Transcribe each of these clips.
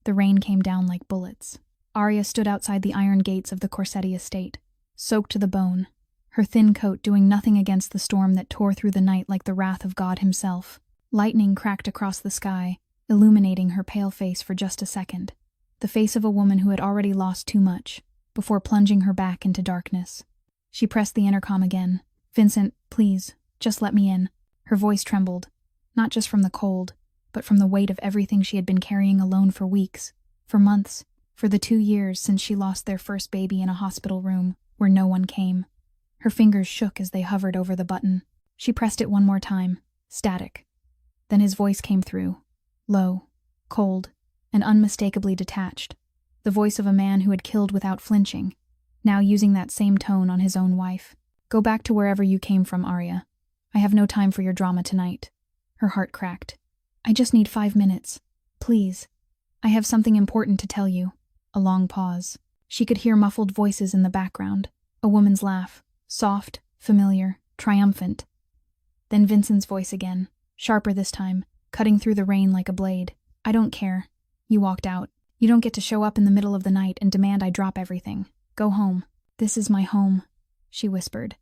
The rain came down like bullets. Arya stood outside the iron gates of the Corsetti estate, soaked to the bone, her thin coat doing nothing against the storm that tore through the night like the wrath of God himself. Lightning cracked across the sky, illuminating her pale face for just a second. The face of a woman who had already lost too much, before plunging her back into darkness. She pressed the intercom again. "Vincent, please, just let me in." Her voice trembled, not just from the cold, but from the weight of everything she had been carrying alone for weeks, for months, for the 2 years since she lost their first baby in a hospital room, where no one came. Her fingers shook as they hovered over the button. She pressed it one more time, static. Then his voice came through, low, cold, and unmistakably detached. The voice of a man who had killed without flinching, now using that same tone on his own wife. "Go back to wherever you came from, Arya. I have no time for your drama tonight." Her heart cracked. "I just need 5 minutes. Please. I have something important to tell you." A long pause. She could hear muffled voices in the background. A woman's laugh, soft, familiar, triumphant. Then Vincent's voice again, sharper this time, cutting through the rain like a blade. "I don't care. You walked out. You don't get to show up in the middle of the night and demand I drop everything. Go home." "This is my home," she whispered.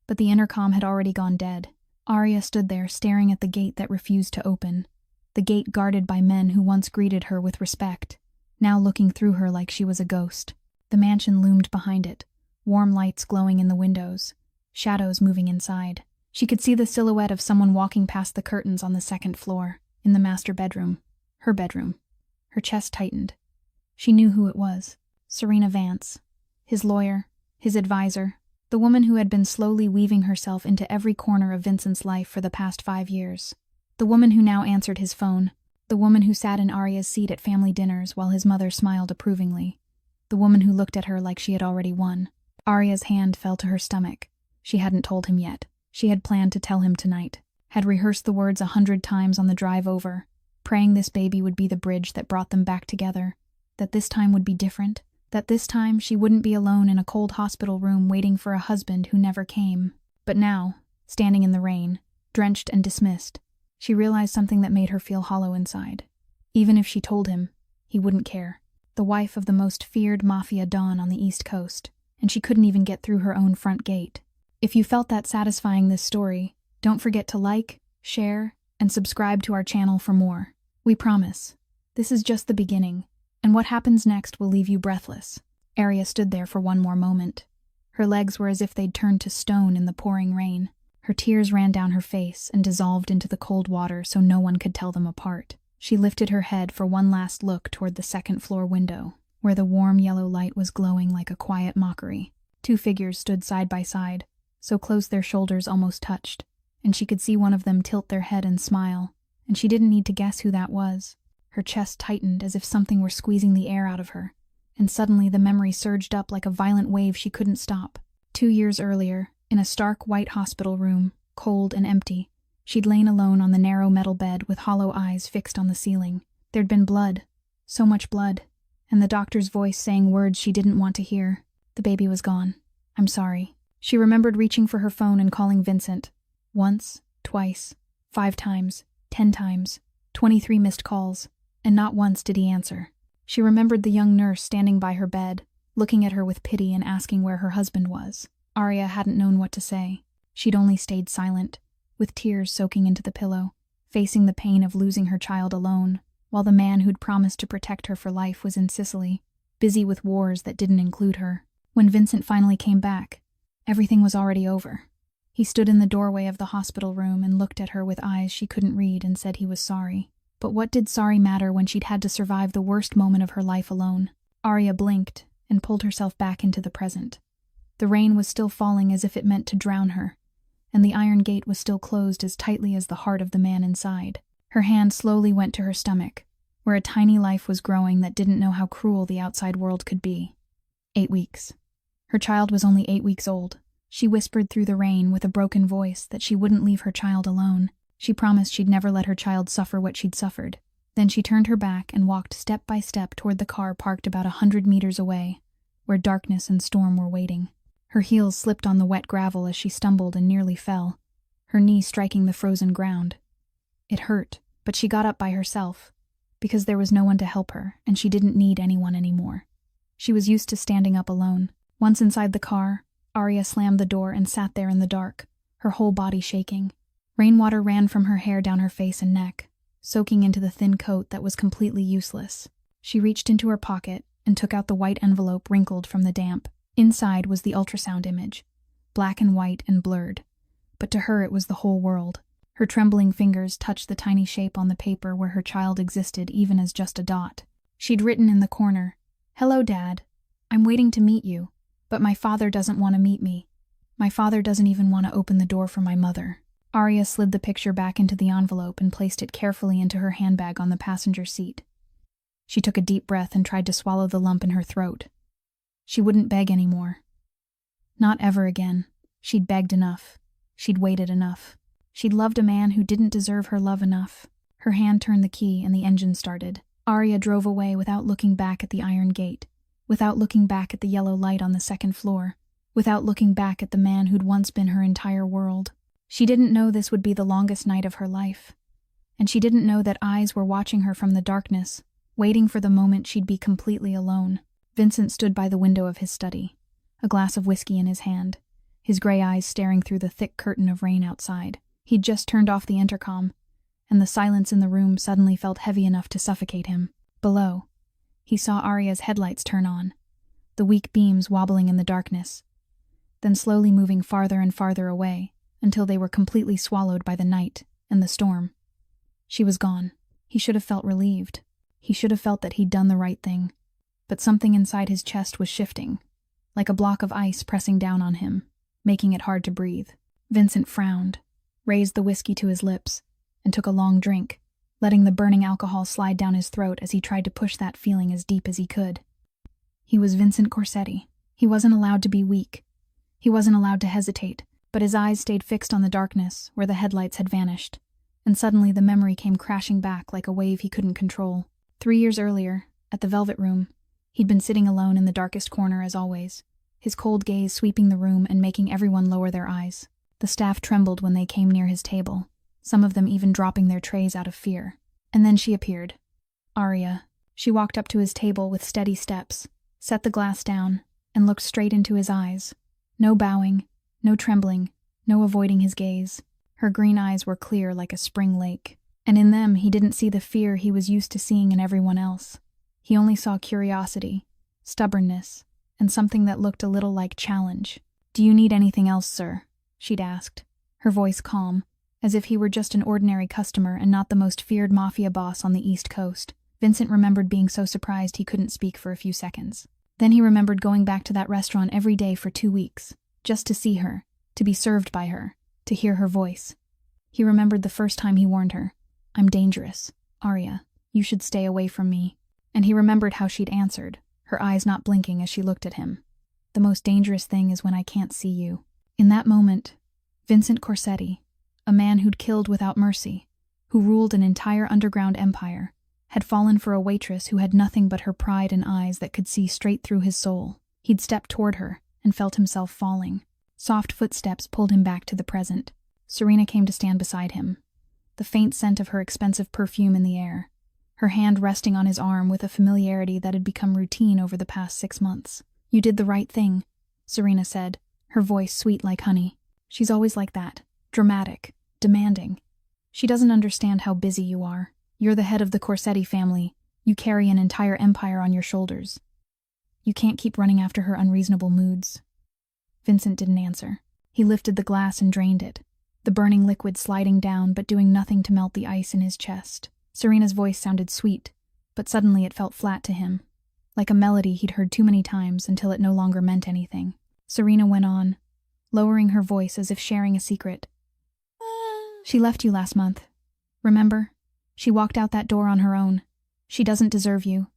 But the intercom had already gone dead. Arya stood there staring at the gate that refused to open. The gate guarded by men who once greeted her with respect, now looking through her like she was a ghost. The mansion loomed behind it, warm lights glowing in the windows, shadows moving inside. She could see the silhouette of someone walking past the curtains on the 2nd floor, in the master bedroom, her bedroom. Her chest tightened. She knew who it was. Serena Vance. His lawyer, his advisor, the woman who had been slowly weaving herself into every corner of Vincent's life for the past 5 years. The woman who now answered his phone. The woman who sat in Arya's seat at family dinners while his mother smiled approvingly. The woman who looked at her like she had already won. Arya's hand fell to her stomach. She hadn't told him yet. She had planned to tell him tonight. Had rehearsed the words 100 times on the drive over, praying this baby would be the bridge that brought them back together. That this time would be different. That this time she wouldn't be alone in a cold hospital room waiting for a husband who never came. But now, standing in the rain, drenched and dismissed, she realized something that made her feel hollow inside. Even if she told him, he wouldn't care. The wife of the most feared Mafia don on the East Coast, and she couldn't even get through her own front gate. If you felt that satisfying this story, don't forget to like, share, and subscribe to our channel for more. We promise. This is just the beginning, and what happens next will leave you breathless. Arya stood there for one more moment. Her legs were as if they'd turned to stone in the pouring rain. Her tears ran down her face and dissolved into the cold water so no one could tell them apart. She lifted her head for one last look toward the 2nd floor window, where the warm yellow light was glowing like a quiet mockery. 2 figures stood side by side, so close their shoulders almost touched, and she could see one of them tilt their head and smile, and she didn't need to guess who that was. Her chest tightened as if something were squeezing the air out of her, and suddenly the memory surged up like a violent wave she couldn't stop. 2 years earlier, in a stark white hospital room, cold and empty, she'd lain alone on the narrow metal bed with hollow eyes fixed on the ceiling. There'd been blood, so much blood, and the doctor's voice saying words she didn't want to hear. The baby was gone. "I'm sorry." She remembered reaching for her phone and calling Vincent. Once, twice, 5 times, 10 times, 23 missed calls, and not once did he answer. She remembered the young nurse standing by her bed, looking at her with pity and asking where her husband was. Arya hadn't known what to say. She'd only stayed silent, with tears soaking into the pillow, facing the pain of losing her child alone, while the man who'd promised to protect her for life was in Sicily, busy with wars that didn't include her. When Vincent finally came back, everything was already over. He stood in the doorway of the hospital room and looked at her with eyes she couldn't read and said he was sorry. But what did sorry matter when she'd had to survive the worst moment of her life alone? Arya blinked and pulled herself back into the present. The rain was still falling as if it meant to drown her, and the iron gate was still closed as tightly as the heart of the man inside. Her hand slowly went to her stomach, where a tiny life was growing that didn't know how cruel the outside world could be. 8 weeks. Her child was only 8 weeks old. She whispered through the rain with a broken voice that she wouldn't leave her child alone. She promised she'd never let her child suffer what she'd suffered. Then she turned her back and walked step by step toward the car parked about 100 meters away, where darkness and storm were waiting. Her heels slipped on the wet gravel as she stumbled and nearly fell, her knee striking the frozen ground. It hurt, but she got up by herself, because there was no one to help her, and she didn't need anyone anymore. She was used to standing up alone. Once inside the car, Arya slammed the door and sat there in the dark, her whole body shaking. Rainwater ran from her hair down her face and neck, soaking into the thin coat that was completely useless. She reached into her pocket and took out the white envelope wrinkled from the damp. Inside was the ultrasound image, black and white and blurred. But to her it was the whole world. Her trembling fingers touched the tiny shape on the paper where her child existed even as just a dot. She'd written in the corner, "Hello, Dad. I'm waiting to meet you, but my father doesn't want to meet me. My father doesn't even want to open the door for my mother." Arya slid the picture back into the envelope and placed it carefully into her handbag on the passenger seat. She took a deep breath and tried to swallow the lump in her throat. She wouldn't beg anymore. Not ever again. She'd begged enough. She'd waited enough. She'd loved a man who didn't deserve her love enough. Her hand turned the key and the engine started. Arya drove away without looking back at the iron gate, without looking back at the yellow light on the second floor, without looking back at the man who'd once been her entire world. She didn't know this would be the longest night of her life. And she didn't know that eyes were watching her from the darkness, waiting for the moment she'd be completely alone. Vincent stood by the window of his study, a glass of whiskey in his hand, his gray eyes staring through the thick curtain of rain outside. He'd just turned off the intercom, and the silence in the room suddenly felt heavy enough to suffocate him. Below, he saw Arya's headlights turn on, the weak beams wobbling in the darkness, then slowly moving farther and farther away, until they were completely swallowed by the night and the storm. She was gone. He should have felt relieved. He should have felt that he'd done the right thing. But something inside his chest was shifting, like a block of ice pressing down on him, making it hard to breathe. Vincent frowned, raised the whiskey to his lips, and took a long drink, letting the burning alcohol slide down his throat as he tried to push that feeling as deep as he could. He was Vincent Corsetti. He wasn't allowed to be weak. He wasn't allowed to hesitate, but his eyes stayed fixed on the darkness where the headlights had vanished, and suddenly the memory came crashing back like a wave he couldn't control. 3 years earlier, at the Velvet Room, he'd been sitting alone in the darkest corner as always, his cold gaze sweeping the room and making everyone lower their eyes. The staff trembled when they came near his table, some of them even dropping their trays out of fear. And then she appeared. Arya. She walked up to his table with steady steps, set the glass down, and looked straight into his eyes. No bowing, no trembling, no avoiding his gaze. Her green eyes were clear like a spring lake, and in them he didn't see the fear he was used to seeing in everyone else. He only saw curiosity, stubbornness, and something that looked a little like challenge. "Do you need anything else, sir?" she'd asked, her voice calm, as if he were just an ordinary customer and not the most feared mafia boss on the East Coast. Vincent remembered being so surprised he couldn't speak for a few seconds. Then he remembered going back to that restaurant every day for 2 weeks, just to see her, to be served by her, to hear her voice. He remembered the first time he warned her, "I'm dangerous. Arya, you should stay away from me." And he remembered how she'd answered, her eyes not blinking as she looked at him. "The most dangerous thing is when I can't see you." In that moment, Vincent Corsetti, a man who'd killed without mercy, who ruled an entire underground empire, had fallen for a waitress who had nothing but her pride and eyes that could see straight through his soul. He'd stepped toward her and felt himself falling. Soft footsteps pulled him back to the present. Serena came to stand beside him, the faint scent of her expensive perfume in the air, her hand resting on his arm with a familiarity that had become routine over the past 6 months. "You did the right thing," Serena said, her voice sweet like honey. "She's always like that, dramatic, demanding. She doesn't understand how busy you are. You're the head of the Corsetti family. You carry an entire empire on your shoulders. You can't keep running after her unreasonable moods." Vincent didn't answer. He lifted the glass and drained it, the burning liquid sliding down but doing nothing to melt the ice in his chest. Serena's voice sounded sweet, but suddenly it felt flat to him, like a melody he'd heard too many times until it no longer meant anything. Serena went on, lowering her voice as if sharing a secret. "She left you last month. Remember? She walked out that door on her own. She doesn't deserve you.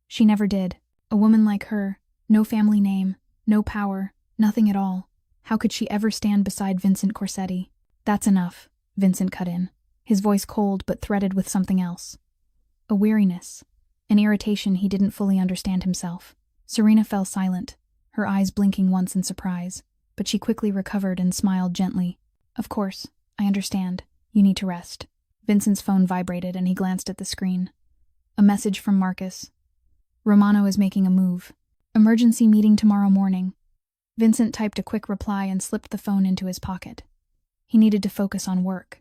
She never did. A woman like her, no family name, no power, nothing at all. How could she ever stand beside Vincent Corsetti?" "That's enough," Vincent cut in, his voice cold but threaded with something else. A weariness, an irritation he didn't fully understand himself. Serena fell silent, her eyes blinking once in surprise, but she quickly recovered and smiled gently. "Of course, I understand. You need to rest." Vincent's phone vibrated and he glanced at the screen. A message from Marcus. Romano is making a move. Emergency meeting tomorrow morning. Vincent typed a quick reply and slipped the phone into his pocket. He needed to focus on work.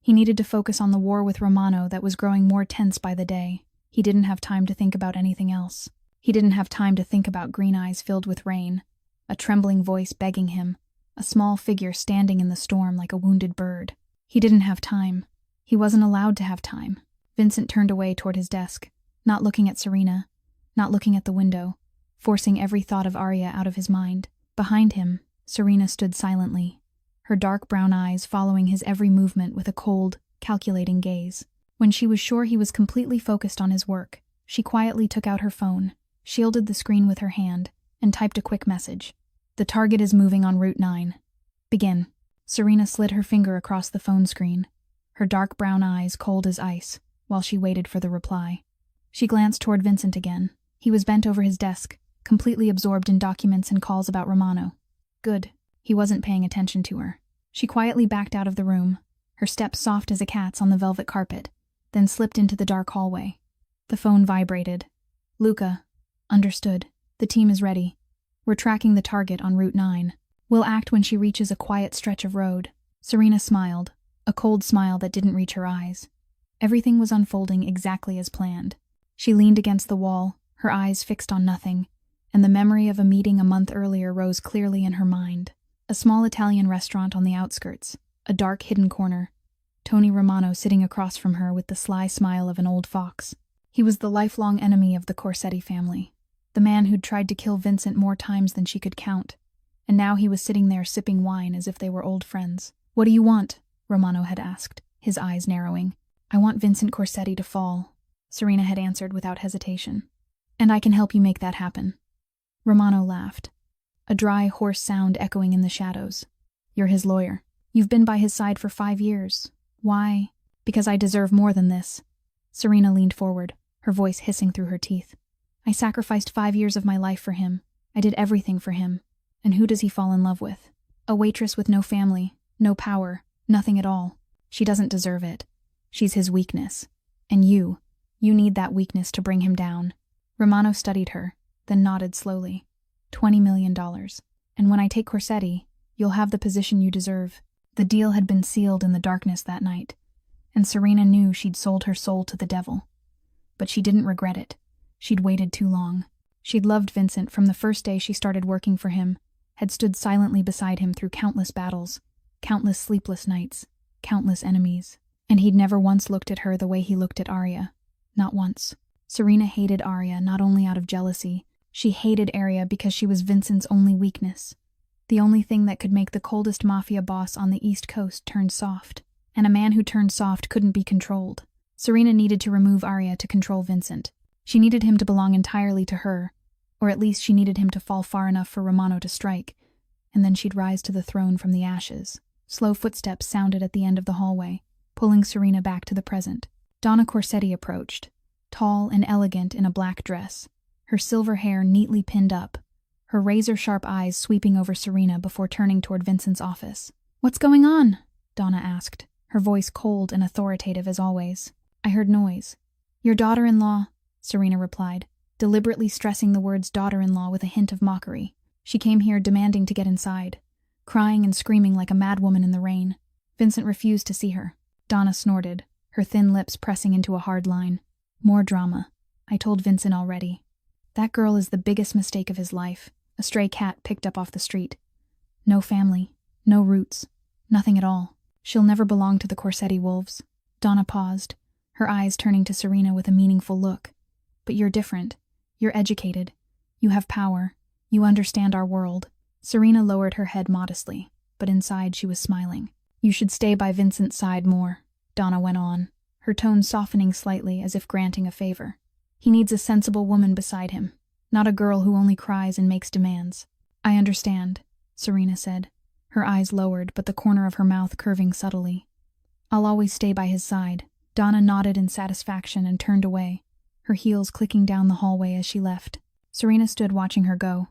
He needed to focus on the war with Romano that was growing more tense by the day. He didn't have time to think about anything else. He didn't have time to think about green eyes filled with rain, a trembling voice begging him, a small figure standing in the storm like a wounded bird. He didn't have time. He wasn't allowed to have time. Vincent turned away toward his desk, not looking at Serena, not looking at the window, forcing every thought of Arya out of his mind. Behind him, Serena stood silently, her dark brown eyes following his every movement with a cold, calculating gaze. When she was sure he was completely focused on his work, she quietly took out her phone, shielded the screen with her hand, and typed a quick message. The target is moving on Route 9. Begin. Serena slid her finger across the phone screen, her dark brown eyes cold as ice, while she waited for the reply. She glanced toward Vincent again. He was bent over his desk, completely absorbed in documents and calls about Romano. Good. He wasn't paying attention to her. She quietly backed out of the room, her steps soft as a cat's on the velvet carpet, then slipped into the dark hallway. The phone vibrated. Luca. Understood. The team is ready. We're tracking the target on Route 9. We'll act when she reaches a quiet stretch of road. Serena smiled, a cold smile that didn't reach her eyes. Everything was unfolding exactly as planned. She leaned against the wall, her eyes fixed on nothing, and the memory of a meeting a month earlier rose clearly in her mind. A small Italian restaurant on the outskirts, a dark hidden corner. Tony Romano sitting across from her with the sly smile of an old fox. He was the lifelong enemy of the Corsetti family, the man who'd tried to kill Vincent more times than she could count, and now he was sitting there sipping wine as if they were old friends. What do you want? Romano had asked, his eyes narrowing. I want Vincent Corsetti to fall, Serena had answered without hesitation. And I can help you make that happen. Romano laughed, a dry, hoarse sound echoing in the shadows. You're his lawyer. You've been by his side for 5 years. Why? Because I deserve more than this. Serena leaned forward, her voice hissing through her teeth. I sacrificed 5 years of my life for him. I did everything for him. And who does he fall in love with? A waitress with no family, no power, nothing at all. She doesn't deserve it. She's his weakness. And you need that weakness to bring him down. Romano studied her, then nodded slowly. $20 million. And when I take Corsetti, you'll have the position you deserve. The deal had been sealed in the darkness that night, and Serena knew she'd sold her soul to the devil. But she didn't regret it. She'd waited too long. She'd loved Vincent from the first day she started working for him, had stood silently beside him through countless battles, countless sleepless nights, countless enemies. And he'd never once looked at her the way he looked at Arya. Not once. Serena hated Arya not only out of jealousy, she hated Arya because she was Vincent's only weakness. The only thing that could make the coldest mafia boss on the East Coast turn soft. And a man who turned soft couldn't be controlled. Serena needed to remove Arya to control Vincent. She needed him to belong entirely to her, or at least she needed him to fall far enough for Romano to strike, and then she'd rise to the throne from the ashes. Slow footsteps sounded at the end of the hallway, pulling Serena back to the present. Donna Corsetti approached, tall and elegant in a black dress, her silver hair neatly pinned up, her razor-sharp eyes sweeping over Serena before turning toward Vincent's office. What's going on? Donna asked, her voice cold and authoritative as always. I heard noise. Your daughter-in-law, Serena replied, deliberately stressing the words daughter-in-law with a hint of mockery. She came here demanding to get inside, crying and screaming like a madwoman in the rain. Vincent refused to see her. Donna snorted, her thin lips pressing into a hard line. More drama. I told Vincent already. That girl is the biggest mistake of his life, a stray cat picked up off the street. No family, no roots, nothing at all. She'll never belong to the Corsetti wolves. Donna paused, her eyes turning to Serena with a meaningful look. But you're different. You're educated. You have power. You understand our world. Serena lowered her head modestly, but inside she was smiling. You should stay by Vincent's side more, Donna went on, her tone softening slightly as if granting a favor. He needs a sensible woman beside him, not a girl who only cries and makes demands. I understand, Serena said, her eyes lowered but the corner of her mouth curving subtly. I'll always stay by his side. Donna nodded in satisfaction and turned away, her heels clicking down the hallway as she left. Serena stood watching her go,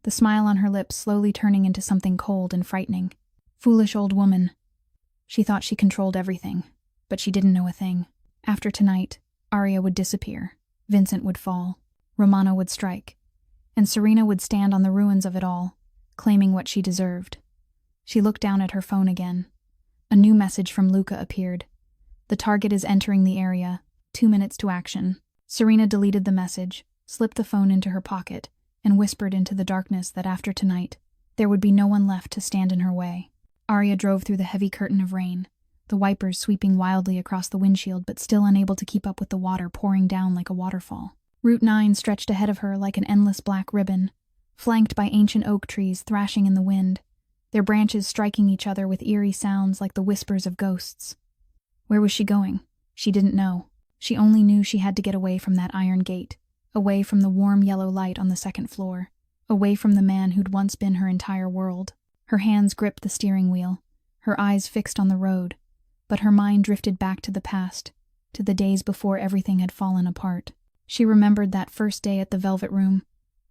the smile on her lips slowly turning into something cold and frightening. Foolish old woman. She thought she controlled everything, but she didn't know a thing. After tonight, Arya would disappear. Vincent would fall. Romano would strike. And Serena would stand on the ruins of it all, claiming what she deserved. She looked down at her phone again. A new message from Luca appeared. The target is entering the area. 2 minutes to action. Serena deleted the message, slipped the phone into her pocket, and whispered into the darkness that after tonight, there would be no one left to stand in her way. Arya drove through the heavy curtain of rain, the wipers sweeping wildly across the windshield but still unable to keep up with the water pouring down like a waterfall. Route 9 stretched ahead of her like an endless black ribbon, flanked by ancient oak trees thrashing in the wind, their branches striking each other with eerie sounds like the whispers of ghosts. Where was she going? She didn't know. She only knew she had to get away from that iron gate, away from the warm yellow light on the second floor, away from the man who'd once been her entire world. Her hands gripped the steering wheel, her eyes fixed on the road, but her mind drifted back to the past, to the days before everything had fallen apart. She remembered that first day at the Velvet Room,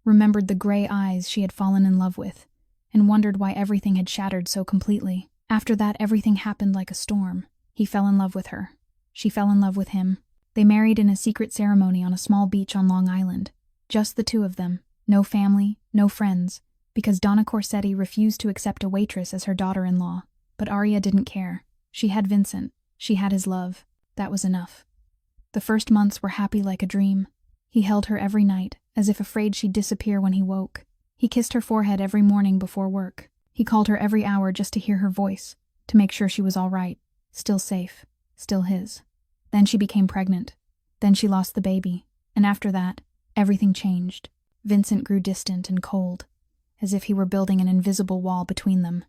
remembered the gray eyes she had fallen in love with, and wondered why everything had shattered so completely. After that, everything happened like a storm. He fell in love with her. She fell in love with him. They married in a secret ceremony on a small beach on Long Island. Just the two of them. No family, no friends, because Donna Corsetti refused to accept a waitress as her daughter-in-law. But Arya didn't care. She had Vincent. She had his love. That was enough. The first months were happy like a dream. He held her every night, as if afraid she'd disappear when he woke. He kissed her forehead every morning before work. He called her every hour just to hear her voice, to make sure she was all right, still safe, still his. Then she became pregnant. Then she lost the baby. And after that, everything changed. Vincent grew distant and cold, as if he were building an invisible wall between them.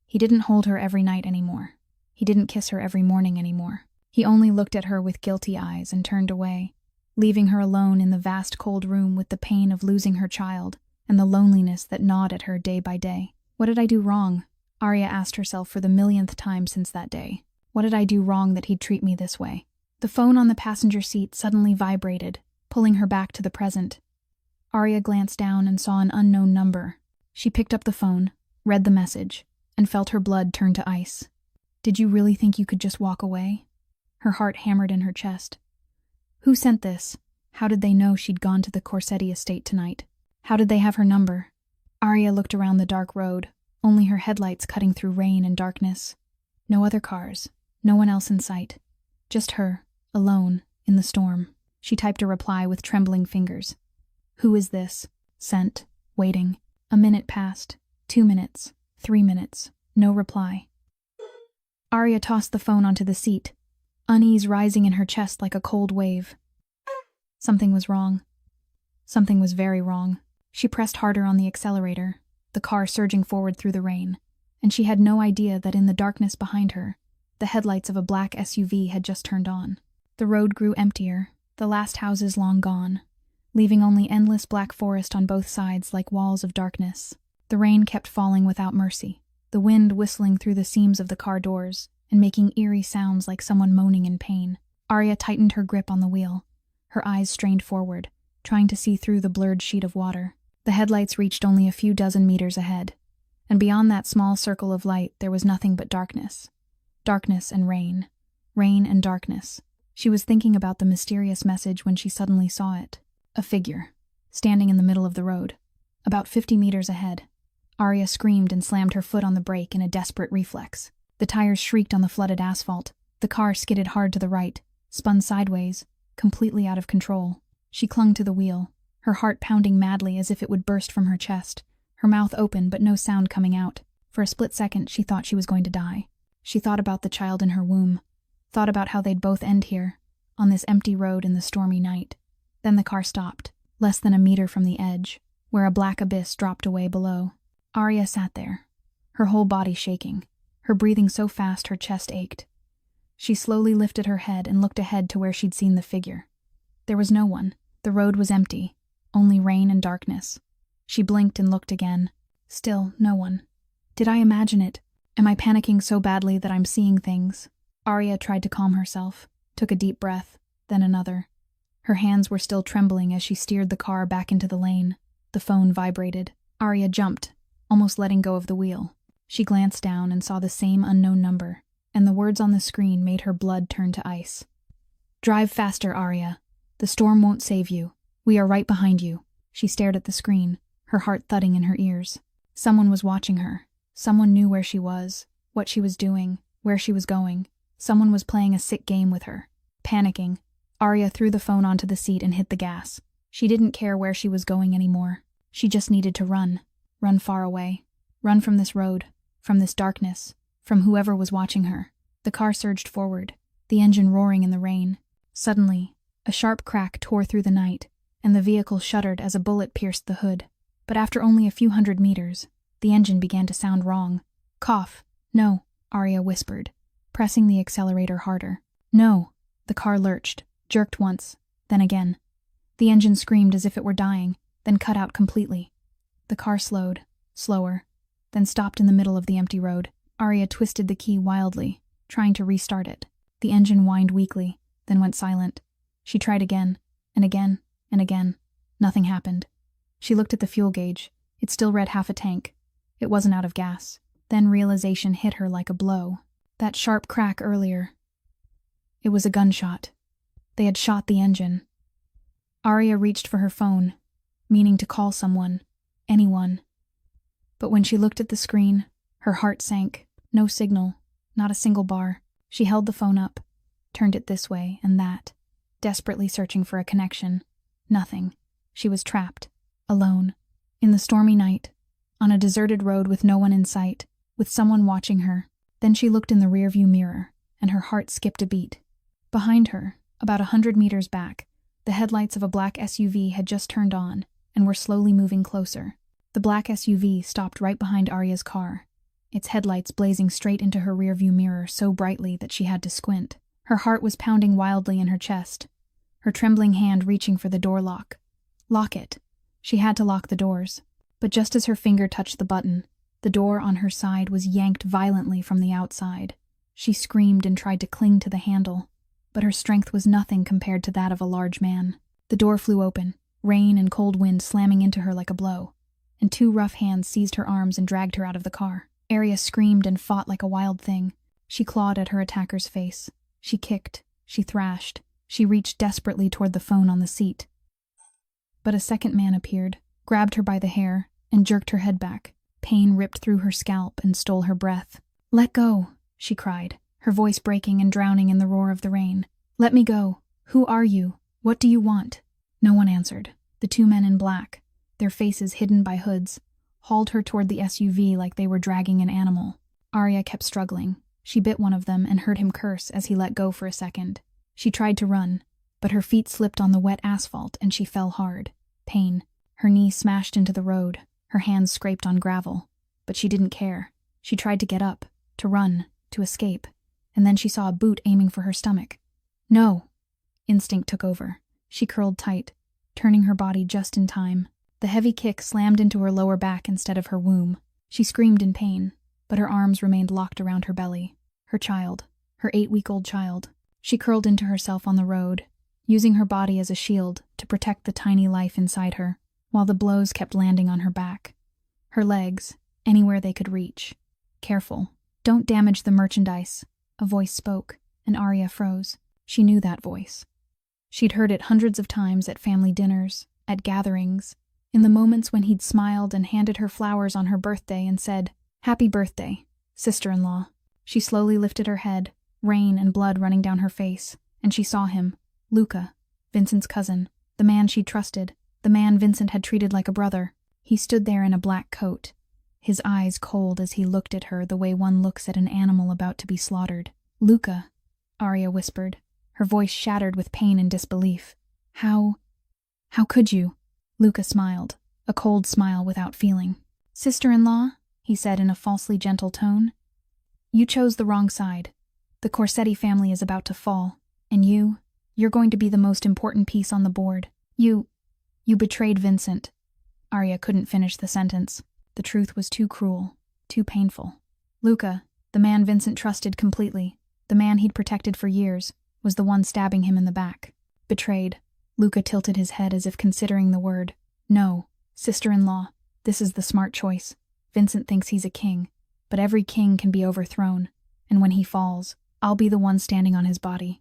He didn't hold her every night anymore. He didn't kiss her every morning anymore. He only looked at her with guilty eyes and turned away, leaving her alone in the vast cold room with the pain of losing her child and the loneliness that gnawed at her day by day. What did I do wrong? Arya asked herself for the millionth time since that day. What did I do wrong that he'd treat me this way? The phone on the passenger seat suddenly vibrated, pulling her back to the present. Arya glanced down and saw an unknown number. She picked up the phone, read the message, and felt her blood turn to ice. Did you really think you could just walk away? Her heart hammered in her chest. Who sent this? How did they know she'd gone to the Corsetti estate tonight? How did they have her number? Arya looked around the dark road, only her headlights cutting through rain and darkness. No other cars, no one else in sight. Just her, alone, in the storm. She typed a reply with trembling fingers. Who is this? Sent. Waiting. A minute passed. 2 minutes. 3 minutes. No reply. Arya tossed the phone onto the seat, unease rising in her chest like a cold wave. Something was wrong. Something was very wrong. She pressed harder on the accelerator, the car surging forward through the rain, and she had no idea that in the darkness behind her, the headlights of a black SUV had just turned on. The road grew emptier, the last houses long gone, leaving only endless black forest on both sides like walls of darkness. The rain kept falling without mercy, the wind whistling through the seams of the car doors and making eerie sounds like someone moaning in pain. Arya tightened her grip on the wheel, her eyes strained forward, trying to see through the blurred sheet of water. The headlights reached only a few dozen meters ahead, and beyond that small circle of light there was nothing but darkness. Darkness and rain. Rain and darkness. She was thinking about the mysterious message when she suddenly saw it. A figure, standing in the middle of the road, about 50 meters ahead. Arya screamed and slammed her foot on the brake in a desperate reflex. The tires shrieked on the flooded asphalt. The car skidded hard to the right, spun sideways, completely out of control. She clung to the wheel, her heart pounding madly as if it would burst from her chest, her mouth open but no sound coming out. For a split second, she thought she was going to die. She thought about the child in her womb, thought about how they'd both end here, on this empty road in the stormy night. Then the car stopped, less than a meter from the edge, where a black abyss dropped away below. Arya sat there, her whole body shaking, her breathing so fast her chest ached. She slowly lifted her head and looked ahead to where she'd seen the figure. There was no one. The road was empty, only rain and darkness. She blinked and looked again. Still, no one. Did I imagine it? Am I panicking so badly that I'm seeing things? Arya tried to calm herself, took a deep breath, then another. Her hands were still trembling as she steered the car back into the lane. The phone vibrated. Arya jumped, almost letting go of the wheel. She glanced down and saw the same unknown number, and the words on the screen made her blood turn to ice. Drive faster, Arya. The storm won't save you. We are right behind you. She stared at the screen, her heart thudding in her ears. Someone was watching her. Someone knew where she was, what she was doing, where she was going. Someone was playing a sick game with her. Panicking, Arya threw the phone onto the seat and hit the gas. She didn't care where she was going anymore. She just needed to run. Run far away. Run from this road, from this darkness, from whoever was watching her. The car surged forward, the engine roaring in the rain. Suddenly, a sharp crack tore through the night, and the vehicle shuddered as a bullet pierced the hood. But after only a few hundred meters, the engine began to sound wrong. Cough. No, Arya whispered, pressing the accelerator harder. No. The car lurched, jerked once, then again. The engine screamed as if it were dying, then cut out completely. The car slowed, slower, then stopped in the middle of the empty road. Arya twisted the key wildly, trying to restart it. The engine whined weakly, then went silent. She tried again, and again, and again. Nothing happened. She looked at the fuel gauge. It still read half a tank. It wasn't out of gas. Then realization hit her like a blow. That sharp crack earlier. It was a gunshot. They had shot the engine. Arya reached for her phone, meaning to call someone, anyone. But when she looked at the screen, her heart sank. No signal, not a single bar. She held the phone up, turned it this way and that, desperately searching for a connection. Nothing. She was trapped, alone, in the stormy night, on a deserted road with no one in sight, with someone watching her. Then she looked in the rearview mirror, and her heart skipped a beat. Behind her, about 100 meters back, the headlights of a black SUV had just turned on and were slowly moving closer. The black SUV stopped right behind Arya's car, its headlights blazing straight into her rearview mirror so brightly that she had to squint. Her heart was pounding wildly in her chest, her trembling hand reaching for the door lock. Lock it. She had to lock the doors. But just as her finger touched the button, the door on her side was yanked violently from the outside. She screamed and tried to cling to the handle, but her strength was nothing compared to that of a large man. The door flew open, rain and cold wind slamming into her like a blow, and two rough hands seized her arms and dragged her out of the car. Arya screamed and fought like a wild thing. She clawed at her attacker's face. She kicked. She thrashed. She reached desperately toward the phone on the seat. But a second man appeared, grabbed her by the hair, and jerked her head back. Pain ripped through her scalp and stole her breath. "Let go," she cried, her voice breaking and drowning in the roar of the rain. "Let me go. Who are you? What do you want?" No one answered. The two men in black, their faces hidden by hoods, hauled her toward the SUV like they were dragging an animal. Arya kept struggling. She bit one of them and heard him curse as he let go for a second. She tried to run, but her feet slipped on the wet asphalt and she fell hard. Pain. Her knee smashed into the road. Her hands scraped on gravel. But she didn't care. She tried to get up, to run, to escape, and then she saw a boot aiming for her stomach. No! Instinct took over. She curled tight, turning her body just in time. The heavy kick slammed into her lower back instead of her womb. She screamed in pain, but her arms remained locked around her belly. Her child, her 8-week-old child. She curled into herself on the road, using her body as a shield to protect the tiny life inside her, while the blows kept landing on her back. Her legs, anywhere they could reach. "Careful. Don't damage the merchandise," a voice spoke, and Arya froze. She knew that voice. She'd heard it hundreds of times at family dinners, at gatherings, in the moments when he'd smiled and handed her flowers on her birthday and said, "Happy birthday, sister-in-law." She slowly lifted her head, rain and blood running down her face, and she saw him, Luca, Vincent's cousin, the man she'd trusted, the man Vincent had treated like a brother. He stood there in a black coat, his eyes cold as he looked at her the way one looks at an animal about to be slaughtered. "Luca," Arya whispered, her voice shattered with pain and disbelief. How could you?" Luca smiled, a cold smile without feeling. "Sister-in-law," he said in a falsely gentle tone, "you chose the wrong side. The Corsetti family is about to fall, and you're going to be the most important piece on the board. You betrayed Vincent." Arya couldn't finish the sentence. The truth was too cruel, too painful. Luca, the man Vincent trusted completely, the man he'd protected for years, was the one stabbing him in the back. Betrayed. Luca tilted his head as if considering the word. "No, sister-in-law, this is the smart choice. Vincent thinks he's a king, but every king can be overthrown, and when he falls, I'll be the one standing on his body."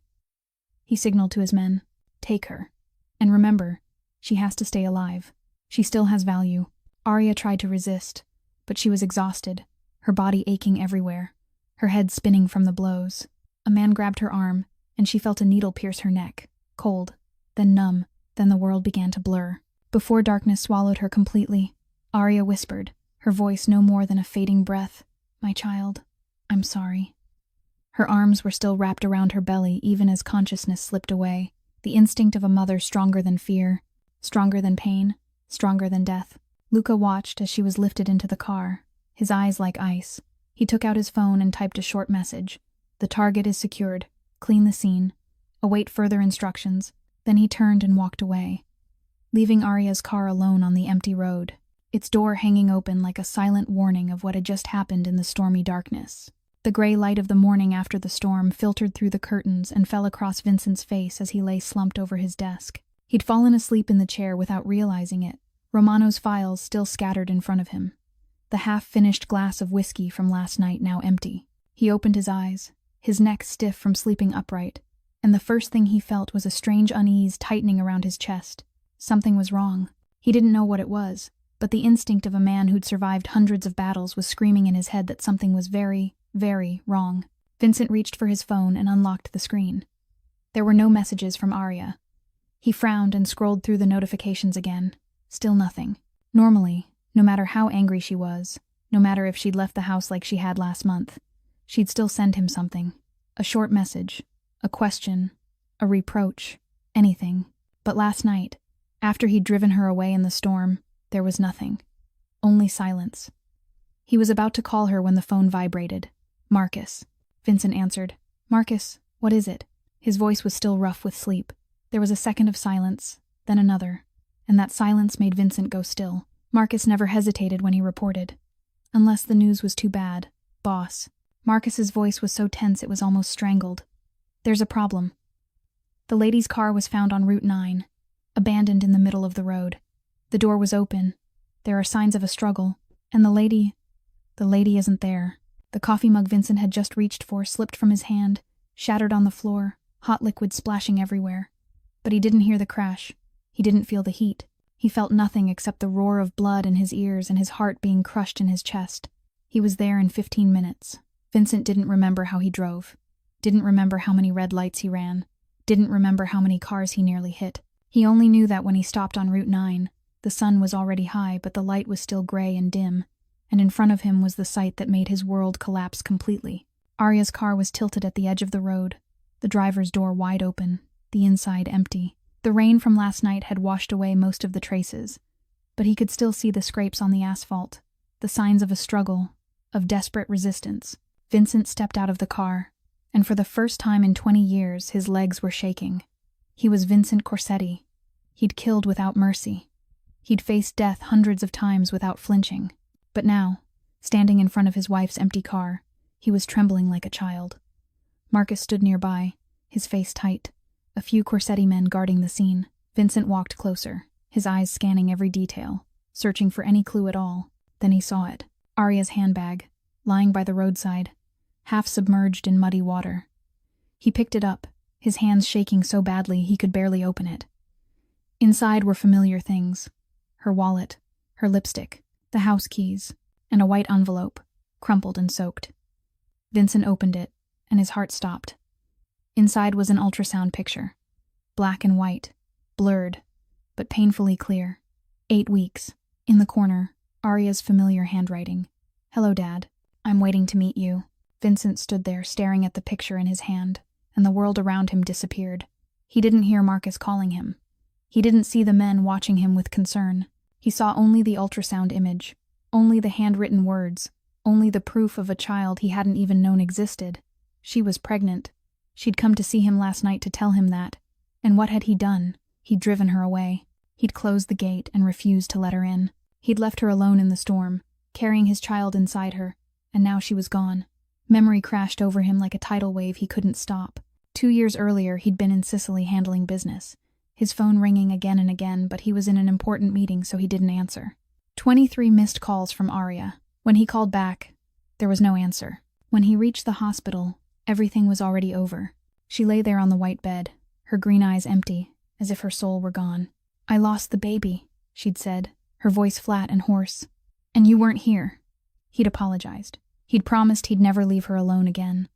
He signaled to his men. Take her. And remember, she has to stay alive. She still has value. Arya tried to resist, but she was exhausted, her body aching everywhere, her head spinning from the blows. A man grabbed her arm, and she felt a needle pierce her neck, cold, then numb, then the world began to blur. Before darkness swallowed her completely, Arya whispered, her voice no more than a fading breath, "My child, I'm sorry." Her arms were still wrapped around her belly even as consciousness slipped away, the instinct of a mother stronger than fear, stronger than pain, stronger than death. Luca watched as she was lifted into the car, his eyes like ice. He took out his phone and typed a short message. "The target is secured. Clean the scene. Await further instructions." Then he turned and walked away, leaving Arya's car alone on the empty road, its door hanging open like a silent warning of what had just happened in the stormy darkness. The gray light of the morning after the storm filtered through the curtains and fell across Vincent's face as he lay slumped over his desk. He'd fallen asleep in the chair without realizing it, Romano's files still scattered in front of him. The half-finished glass of whiskey from last night now empty. He opened his eyes, his neck stiff from sleeping upright, and the first thing he felt was a strange unease tightening around his chest. Something was wrong. He didn't know what it was, but the instinct of a man who'd survived hundreds of battles was screaming in his head that something was very, very wrong. Vincent reached for his phone and unlocked the screen. There were no messages from Arya. He frowned and scrolled through the notifications again. Still nothing. Normally, no matter how angry she was, no matter if she'd left the house like she had last month, she'd still send him something. A short message, a question, a reproach, anything. But last night, after he'd driven her away in the storm, there was nothing. Only silence. He was about to call her when the phone vibrated. "Marcus." Vincent answered. "Marcus, what is it?" His voice was still rough with sleep. There was a second of silence, then another, and that silence made Vincent go still. Marcus never hesitated when he reported. "Unless the news was too bad, boss." Marcus's voice was so tense it was almost strangled. "There's a problem. The lady's car was found on Route 9, abandoned in the middle of the road. The door was open. There are signs of a struggle, and the lady isn't there." The coffee mug Vincent had just reached for slipped from his hand, shattered on the floor, hot liquid splashing everywhere. But he didn't hear the crash. He didn't feel the heat. He felt nothing except the roar of blood in his ears and his heart being crushed in his chest. He was there in 15 minutes. Vincent didn't remember how he drove. Didn't remember how many red lights he ran. Didn't remember how many cars he nearly hit. He only knew that when he stopped on Route 9, the sun was already high but the light was still gray and dim, and in front of him was the sight that made his world collapse completely. Arya's car was tilted at the edge of the road, the driver's door wide open, the inside empty. The rain from last night had washed away most of the traces, but he could still see the scrapes on the asphalt, the signs of a struggle, of desperate resistance. Vincent stepped out of the car, and for the first time in 20 years his legs were shaking. He was Vincent Corsetti. He'd killed without mercy. He'd faced death hundreds of times without flinching. But now, standing in front of his wife's empty car, he was trembling like a child. Marcus stood nearby, his face tight, a few Corsetti men guarding the scene. Vincent walked closer, his eyes scanning every detail, searching for any clue at all. Then he saw it. Arya's handbag, lying by the roadside, half submerged in muddy water. He picked it up, his hands shaking so badly he could barely open it. Inside were familiar things: her wallet, her lipstick, the house keys, and a white envelope, crumpled and soaked. Vincent opened it, and his heart stopped. Inside was an ultrasound picture, black and white, blurred, but painfully clear. 8 weeks. In the corner, Arya's familiar handwriting. "Hello, Dad. I'm waiting to meet you." Vincent stood there staring at the picture in his hand, and the world around him disappeared. He didn't hear Marcus calling him. He didn't see the men watching him with concern. He saw only the ultrasound image, only the handwritten words, only the proof of a child he hadn't even known existed. She was pregnant. She'd come to see him last night to tell him that. And what had he done? He'd driven her away. He'd closed the gate and refused to let her in. He'd left her alone in the storm, carrying his child inside her, and now she was gone. Memory crashed over him like a tidal wave he couldn't stop. 2 years earlier, he'd been in Sicily handling business, his phone ringing again and again, but he was in an important meeting, so he didn't answer. 23 missed calls from Arya. When he called back, there was no answer. When he reached the hospital, everything was already over. She lay there on the white bed, her green eyes empty, as if her soul were gone. "I lost the baby," she'd said, her voice flat and hoarse. "And you weren't here." He'd apologized. He'd promised he'd never leave her alone again.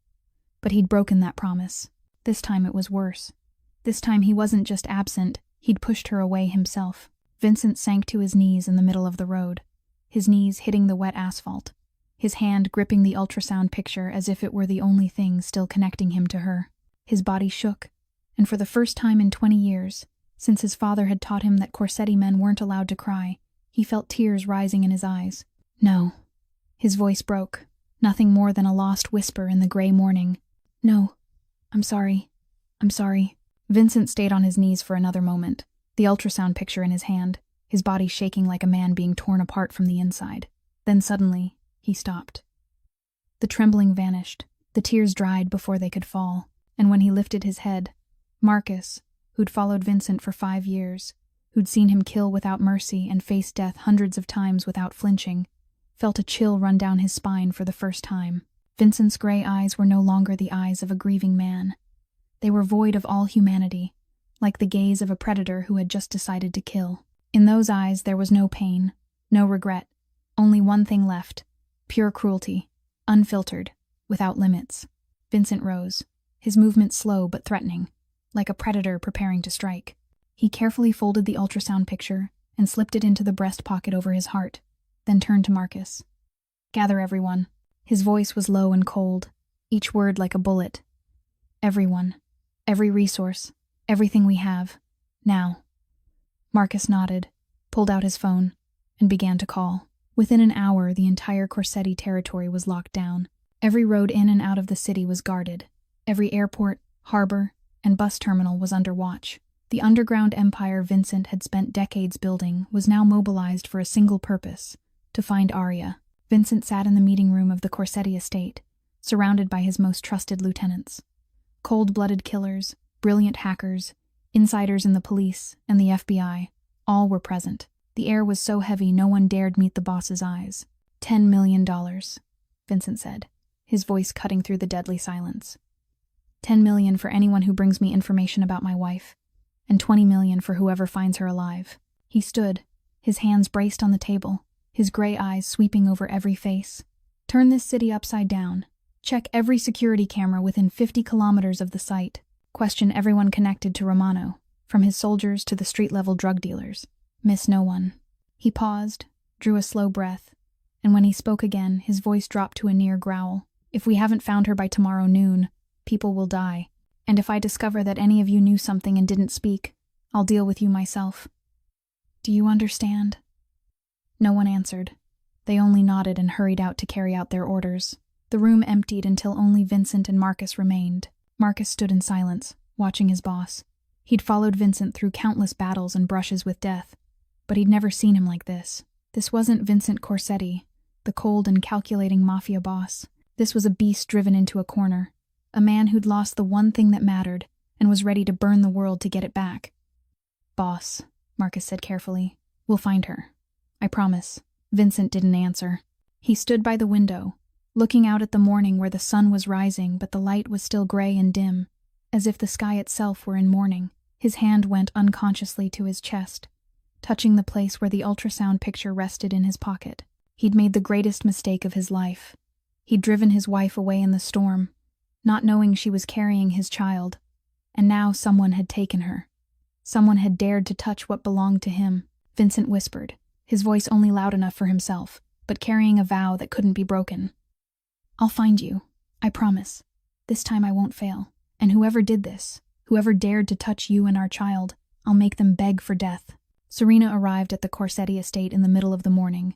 But he'd broken that promise. This time it was worse. This time he wasn't just absent, he'd pushed her away himself. Vincent sank to his knees in the middle of the road, his knees hitting the wet asphalt, his hand gripping the ultrasound picture as if it were the only thing still connecting him to her. His body shook, and for the first time in 20 years, since his father had taught him that Corsetti men weren't allowed to cry, he felt tears rising in his eyes. "No." His voice broke, nothing more than a lost whisper in the gray morning. "No. I'm sorry. I'm sorry." Vincent stayed on his knees for another moment, the ultrasound picture in his hand, his body shaking like a man being torn apart from the inside. Then suddenly, he stopped. The trembling vanished, the tears dried before they could fall, and when he lifted his head, Marcus, who'd followed Vincent for 5 years, who'd seen him kill without mercy and face death hundreds of times without flinching, felt a chill run down his spine for the first time. Vincent's gray eyes were no longer the eyes of a grieving man. They were void of all humanity, like the gaze of a predator who had just decided to kill. In those eyes there was no pain, no regret, only one thing left: pure cruelty, unfiltered, without limits. Vincent rose, his movement slow but threatening, like a predator preparing to strike. He carefully folded the ultrasound picture and slipped it into the breast pocket over his heart, then turned to Marcus. "Gather everyone." His voice was low and cold, each word like a bullet. "Everyone. Every resource. Everything we have. Now." Marcus nodded, pulled out his phone, and began to call. Within an hour, the entire Corsetti territory was locked down. Every road in and out of the city was guarded. Every airport, harbor, and bus terminal was under watch. The underground empire Vincent had spent decades building was now mobilized for a single purpose: to find Arya. Vincent sat in the meeting room of the Corsetti estate, surrounded by his most trusted lieutenants. Cold-blooded killers, brilliant hackers, insiders in the police, and the FBI, all were present. The air was so heavy no one dared meet the boss's eyes. $10 million, Vincent said, his voice cutting through the deadly silence. 10 million for anyone who brings me information about my wife, and 20 million for whoever finds her alive. He stood, his hands braced on the table, his gray eyes sweeping over every face. Turn this city upside down. Check every security camera within 50 kilometers of the site. Question everyone connected to Romano, from his soldiers to the street-level drug dealers. Miss no one. He paused, drew a slow breath, and when he spoke again, his voice dropped to a near growl. If we haven't found her by tomorrow noon, people will die. And if I discover that any of you knew something and didn't speak, I'll deal with you myself. Do you understand? No one answered. They only nodded and hurried out to carry out their orders. The room emptied until only Vincent and Marcus remained. Marcus stood in silence, watching his boss. He'd followed Vincent through countless battles and brushes with death, but he'd never seen him like this. This wasn't Vincent Corsetti, the cold and calculating mafia boss. This was a beast driven into a corner, a man who'd lost the one thing that mattered and was ready to burn the world to get it back. Boss, Marcus said carefully, we'll find her. I promise. Vincent didn't answer. He stood by the window, looking out at the morning where the sun was rising but the light was still gray and dim, as if the sky itself were in mourning. His hand went unconsciously to his chest, touching the place where the ultrasound picture rested in his pocket. He'd made the greatest mistake of his life. He'd driven his wife away in the storm, not knowing she was carrying his child, and now someone had taken her. Someone had dared to touch what belonged to him. Vincent whispered, his voice only loud enough for himself, but carrying a vow that couldn't be broken. I'll find you. I promise. This time I won't fail. And whoever did this, whoever dared to touch you and our child, I'll make them beg for death. Serena arrived at the Corsetti estate in the middle of the morning,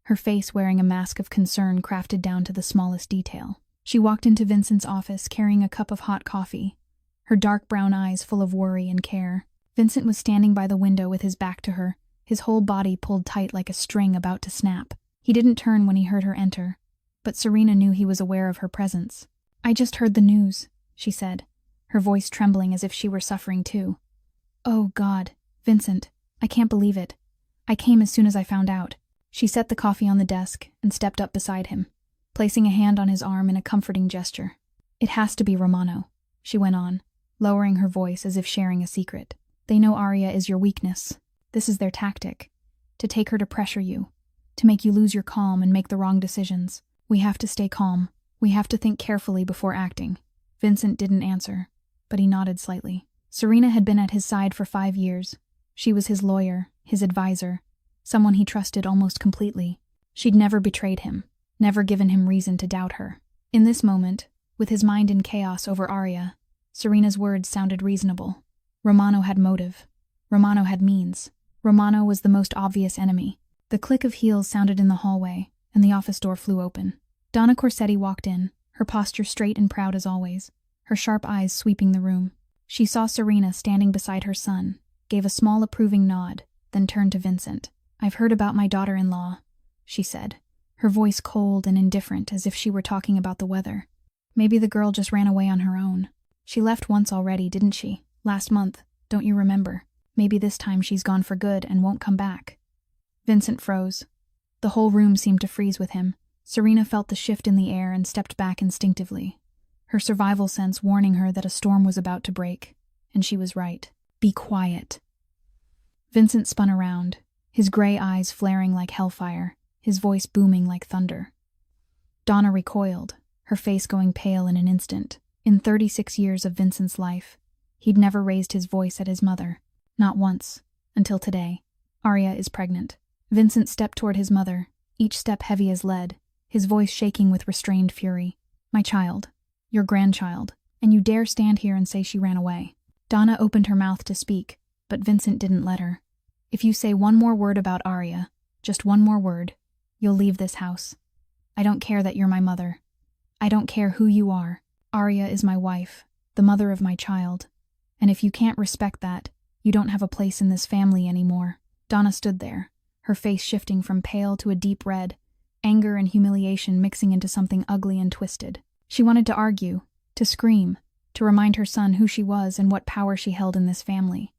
her face wearing a mask of concern crafted down to the smallest detail. She walked into Vincent's office carrying a cup of hot coffee, her dark brown eyes full of worry and care. Vincent was standing by the window with his back to her, his whole body pulled tight like a string about to snap. He didn't turn when he heard her enter, but Serena knew he was aware of her presence. I just heard the news, she said, her voice trembling as if she were suffering too. Oh, God, Vincent, I can't believe it. I came as soon as I found out. She set the coffee on the desk and stepped up beside him, placing a hand on his arm in a comforting gesture. It has to be Romano, she went on, lowering her voice as if sharing a secret. "They know Arya is your weakness. This is their tactic. To take her to pressure you. To make you lose your calm and make the wrong decisions. We have to stay calm. We have to think carefully before acting." Vincent didn't answer, but he nodded slightly. Serena had been at his side for 5 years. She was his lawyer, his advisor, someone he trusted almost completely. She'd never betrayed him, never given him reason to doubt her. In this moment, with his mind in chaos over Arya, Serena's words sounded reasonable. Romano had motive. Romano had means. Romano was the most obvious enemy. The click of heels sounded in the hallway, and the office door flew open. Donna Corsetti walked in, her posture straight and proud as always, her sharp eyes sweeping the room. She saw Serena standing beside her son, gave a small approving nod, then turned to Vincent. "I've heard about my daughter-in-law," she said, her voice cold and indifferent as if she were talking about the weather. "Maybe the girl just ran away on her own. She left once already, didn't she? Last month, don't you remember? Maybe this time she's gone for good and won't come back." Vincent froze. The whole room seemed to freeze with him. Serena felt the shift in the air and stepped back instinctively, her survival sense warning her that a storm was about to break. And she was right. "Be quiet." Vincent spun around, his gray eyes flaring like hellfire, his voice booming like thunder. Donna recoiled, her face going pale in an instant. In 36 years of Vincent's life, he'd never raised his voice at his mother. Not once, until today. "Arya is pregnant." Vincent stepped toward his mother, each step heavy as lead, his voice shaking with restrained fury. "My child, your grandchild, and you dare stand here and say she ran away." Donna opened her mouth to speak, but Vincent didn't let her. "If you say one more word about Arya, just one more word, you'll leave this house. I don't care that you're my mother. I don't care who you are. Arya is my wife, the mother of my child. And if you can't respect that, you don't have a place in this family anymore." Donna stood there, her face shifting from pale to a deep red, anger and humiliation mixing into something ugly and twisted. She wanted to argue, to scream, to remind her son who she was and what power she held in this family.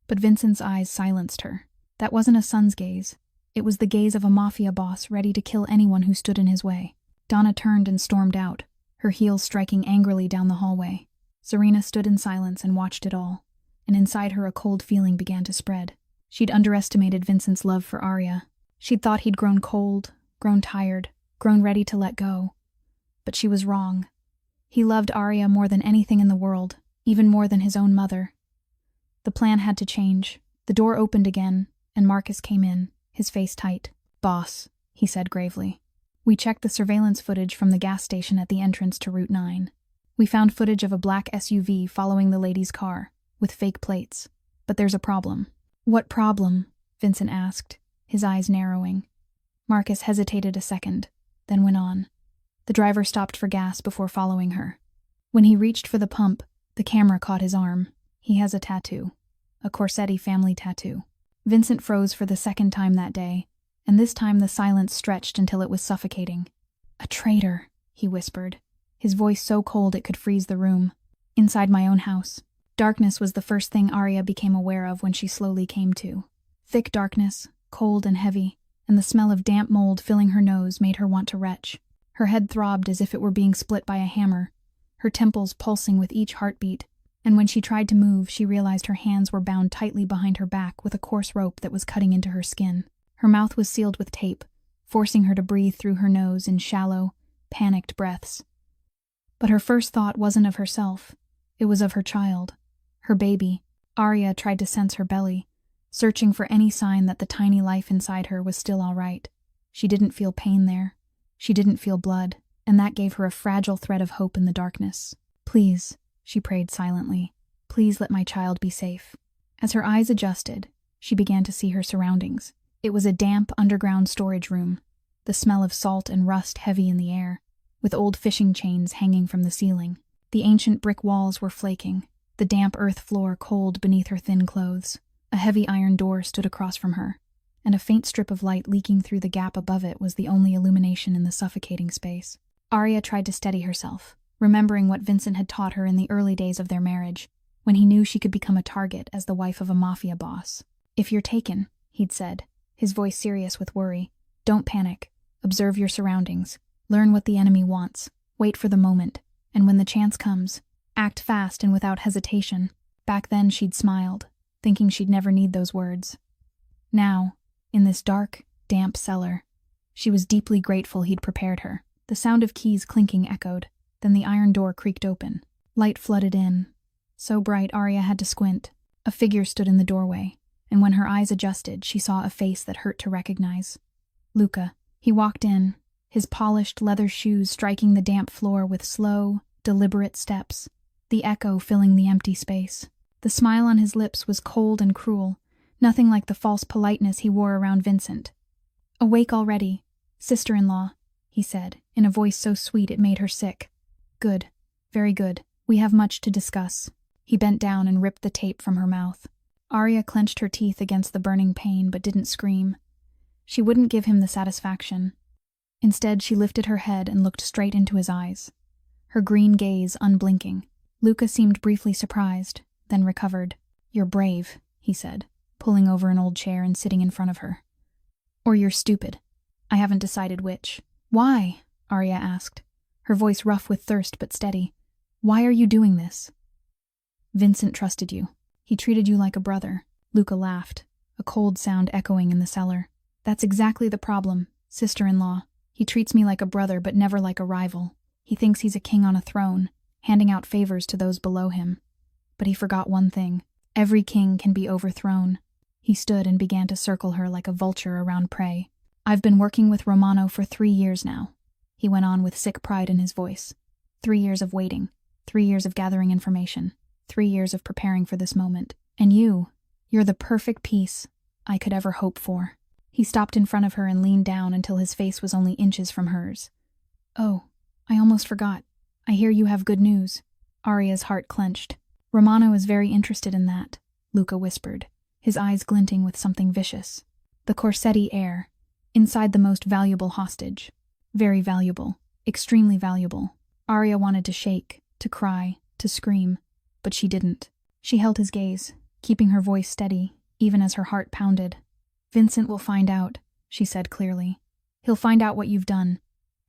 But Vincent's eyes silenced her. That wasn't a son's gaze. It was the gaze of a mafia boss ready to kill anyone who stood in his way. Donna turned and stormed out, her heels striking angrily down the hallway. Serena stood in silence and watched it all, and inside her a cold feeling began to spread. She'd underestimated Vincent's love for Arya. She'd thought he'd grown cold, grown tired, grown ready to let go. But she was wrong. He loved Arya more than anything in the world, even more than his own mother. The plan had to change. The door opened again, and Marcus came in, his face tight. "Boss," he said gravely. "We checked the surveillance footage from the gas station at the entrance to Route 9. We found footage of a black SUV following the lady's car, with fake plates. But there's a problem." "What problem?" Vincent asked, his eyes narrowing. Marcus hesitated a second, then went on. The driver stopped for gas before following her. When he reached for the pump, the camera caught his arm. He has a tattoo. A Corsetti family tattoo. Vincent froze for the second time that day, and this time the silence stretched until it was suffocating. "A traitor," he whispered, his voice so cold it could freeze the room. "Inside my own house." Darkness was the first thing Arya became aware of when she slowly came to. Thick darkness, cold and heavy, and the smell of damp mold filling her nose made her want to retch. Her head throbbed as if it were being split by a hammer, her temples pulsing with each heartbeat, and when she tried to move, she realized her hands were bound tightly behind her back with a coarse rope that was cutting into her skin. Her mouth was sealed with tape, forcing her to breathe through her nose in shallow, panicked breaths. But her first thought wasn't of herself. It was of her child, her baby. Arya tried to sense her belly, searching for any sign that the tiny life inside her was still all right. She didn't feel pain there. She didn't feel blood, and that gave her a fragile thread of hope in the darkness. "Please," she prayed silently, "please let my child be safe." As her eyes adjusted, she began to see her surroundings. It was a damp, underground storage room, the smell of salt and rust heavy in the air, with old fishing chains hanging from the ceiling. The ancient brick walls were flaking, the damp earth floor cold beneath her thin clothes. A heavy iron door stood across from her, and a faint strip of light leaking through the gap above it was the only illumination in the suffocating space. Arya tried to steady herself, remembering what Vincent had taught her in the early days of their marriage, when he knew she could become a target as the wife of a mafia boss. "If you're taken," he'd said, his voice serious with worry, "don't panic. Observe your surroundings. Learn what the enemy wants. Wait for the moment. And when the chance comes, Act fast and without hesitation. Back then she'd smiled, thinking she'd never need those words. Now, in this dark, damp cellar, she was deeply grateful he'd prepared her. The sound of keys clinking echoed, then the iron door creaked open. Light flooded in. So bright Arya had to squint. A figure stood in the doorway, and when her eyes adjusted, she saw a face that hurt to recognize. Luca. He walked in, his polished leather shoes striking the damp floor with slow, deliberate steps, the echo filling the empty space. The smile on his lips was cold and cruel, nothing like the false politeness he wore around Vincent. "Awake already, sister-in-law," he said, in a voice so sweet it made her sick. "Good, very good. We have much to discuss." He bent down and ripped the tape from her mouth. Arya clenched her teeth against the burning pain but didn't scream. She wouldn't give him the satisfaction. Instead, she lifted her head and looked straight into his eyes, her green gaze unblinking. Luca seemed briefly surprised, then recovered. "You're brave," he said, pulling over an old chair and sitting in front of her. "Or you're stupid. I haven't decided which." "Why?" Arya asked, her voice rough with thirst but steady. "Why are you doing this?" "Vincent trusted you. He treated you like a brother." Luca laughed, a cold sound echoing in the cellar. "That's exactly the problem, sister-in-law. He treats me like a brother but never like a rival. He thinks he's a king on a throne, handing out favors to those below him. But he forgot one thing. Every king can be overthrown." He stood and began to circle her like a vulture around prey. "I've been working with Romano for 3 years now," he went on with sick pride in his voice. 3 years of waiting, 3 years of gathering information, 3 years of preparing for this moment. And you're the perfect piece I could ever hope for." He stopped in front of her and leaned down until his face was only inches from hers. "Oh, I almost forgot. I hear you have good news." Arya's heart clenched. "Romano is very interested in that," Luca whispered, his eyes glinting with something vicious. "The Corsetti heir, inside the most valuable hostage. Very valuable, extremely valuable." Arya wanted to shake, to cry, to scream, but she didn't. She held his gaze, keeping her voice steady, even as her heart pounded. "Vincent will find out," she said clearly. "He'll find out what you've done,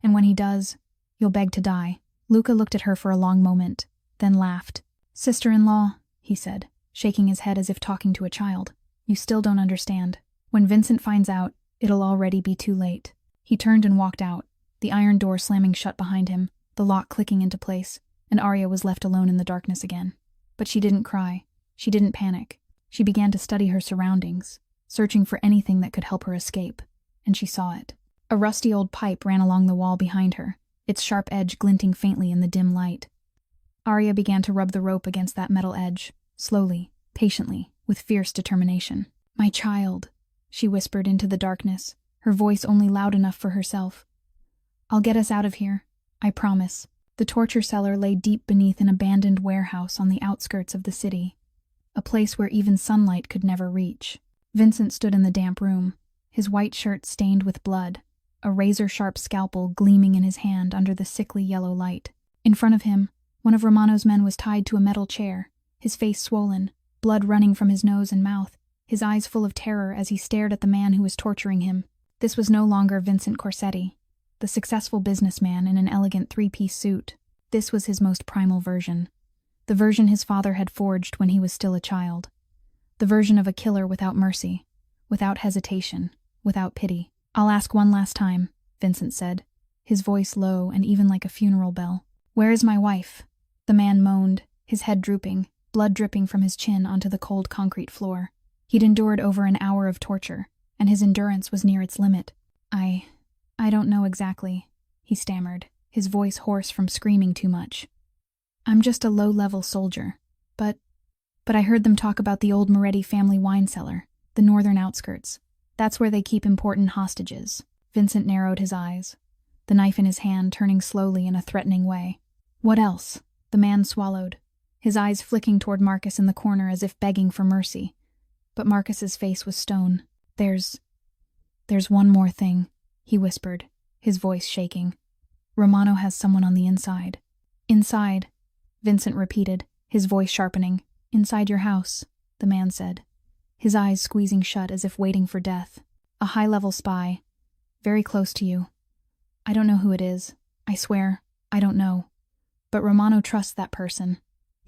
and when he does, you'll beg to die." Luca looked at her for a long moment, then laughed. "Sister-in-law," he said, shaking his head as if talking to a child. "You still don't understand. When Vincent finds out, it'll already be too late." He turned and walked out, the iron door slamming shut behind him, the lock clicking into place, and Arya was left alone in the darkness again. But she didn't cry. She didn't panic. She began to study her surroundings, searching for anything that could help her escape, and she saw it. A rusty old pipe ran along the wall behind her, its sharp edge glinting faintly in the dim light. Arya began to rub the rope against that metal edge, slowly, patiently, with fierce determination. "My child," she whispered into the darkness, her voice only loud enough for herself. "I'll get us out of here, I promise." The torture cellar lay deep beneath an abandoned warehouse on the outskirts of the city, a place where even sunlight could never reach. Vincent stood in the damp room, his white shirt stained with blood, a razor-sharp scalpel gleaming in his hand under the sickly yellow light. In front of him, one of Romano's men was tied to a metal chair, his face swollen, blood running from his nose and mouth, his eyes full of terror as he stared at the man who was torturing him. This was no longer Vincent Corsetti, the successful businessman in an elegant 3-piece suit. This was his most primal version, the version his father had forged when he was still a child, the version of a killer without mercy, without hesitation, without pity. "I'll ask one last time," Vincent said, his voice low and even like a funeral bell. "Where is my wife?" The man moaned, his head drooping, blood dripping from his chin onto the cold concrete floor. He'd endured over an hour of torture, and his endurance was near its limit. I don't know exactly," he stammered, his voice hoarse from screaming too much. "I'm just a low-level soldier, but I heard them talk about the old Moretti family wine cellar, the northern outskirts. That's where they keep important hostages." Vincent narrowed his eyes, the knife in his hand turning slowly in a threatening way. "What else?" The man swallowed, his eyes flicking toward Marcus in the corner as if begging for mercy. But Marcus's face was stone. There's one more thing," he whispered, his voice shaking. "Romano has someone on the inside." "Inside," Vincent repeated, his voice sharpening. "Inside your house," the man said, his eyes squeezing shut as if waiting for death. "A high-level spy, very close to you. I don't know who it is. I swear, I don't know. But Romano trusts that person.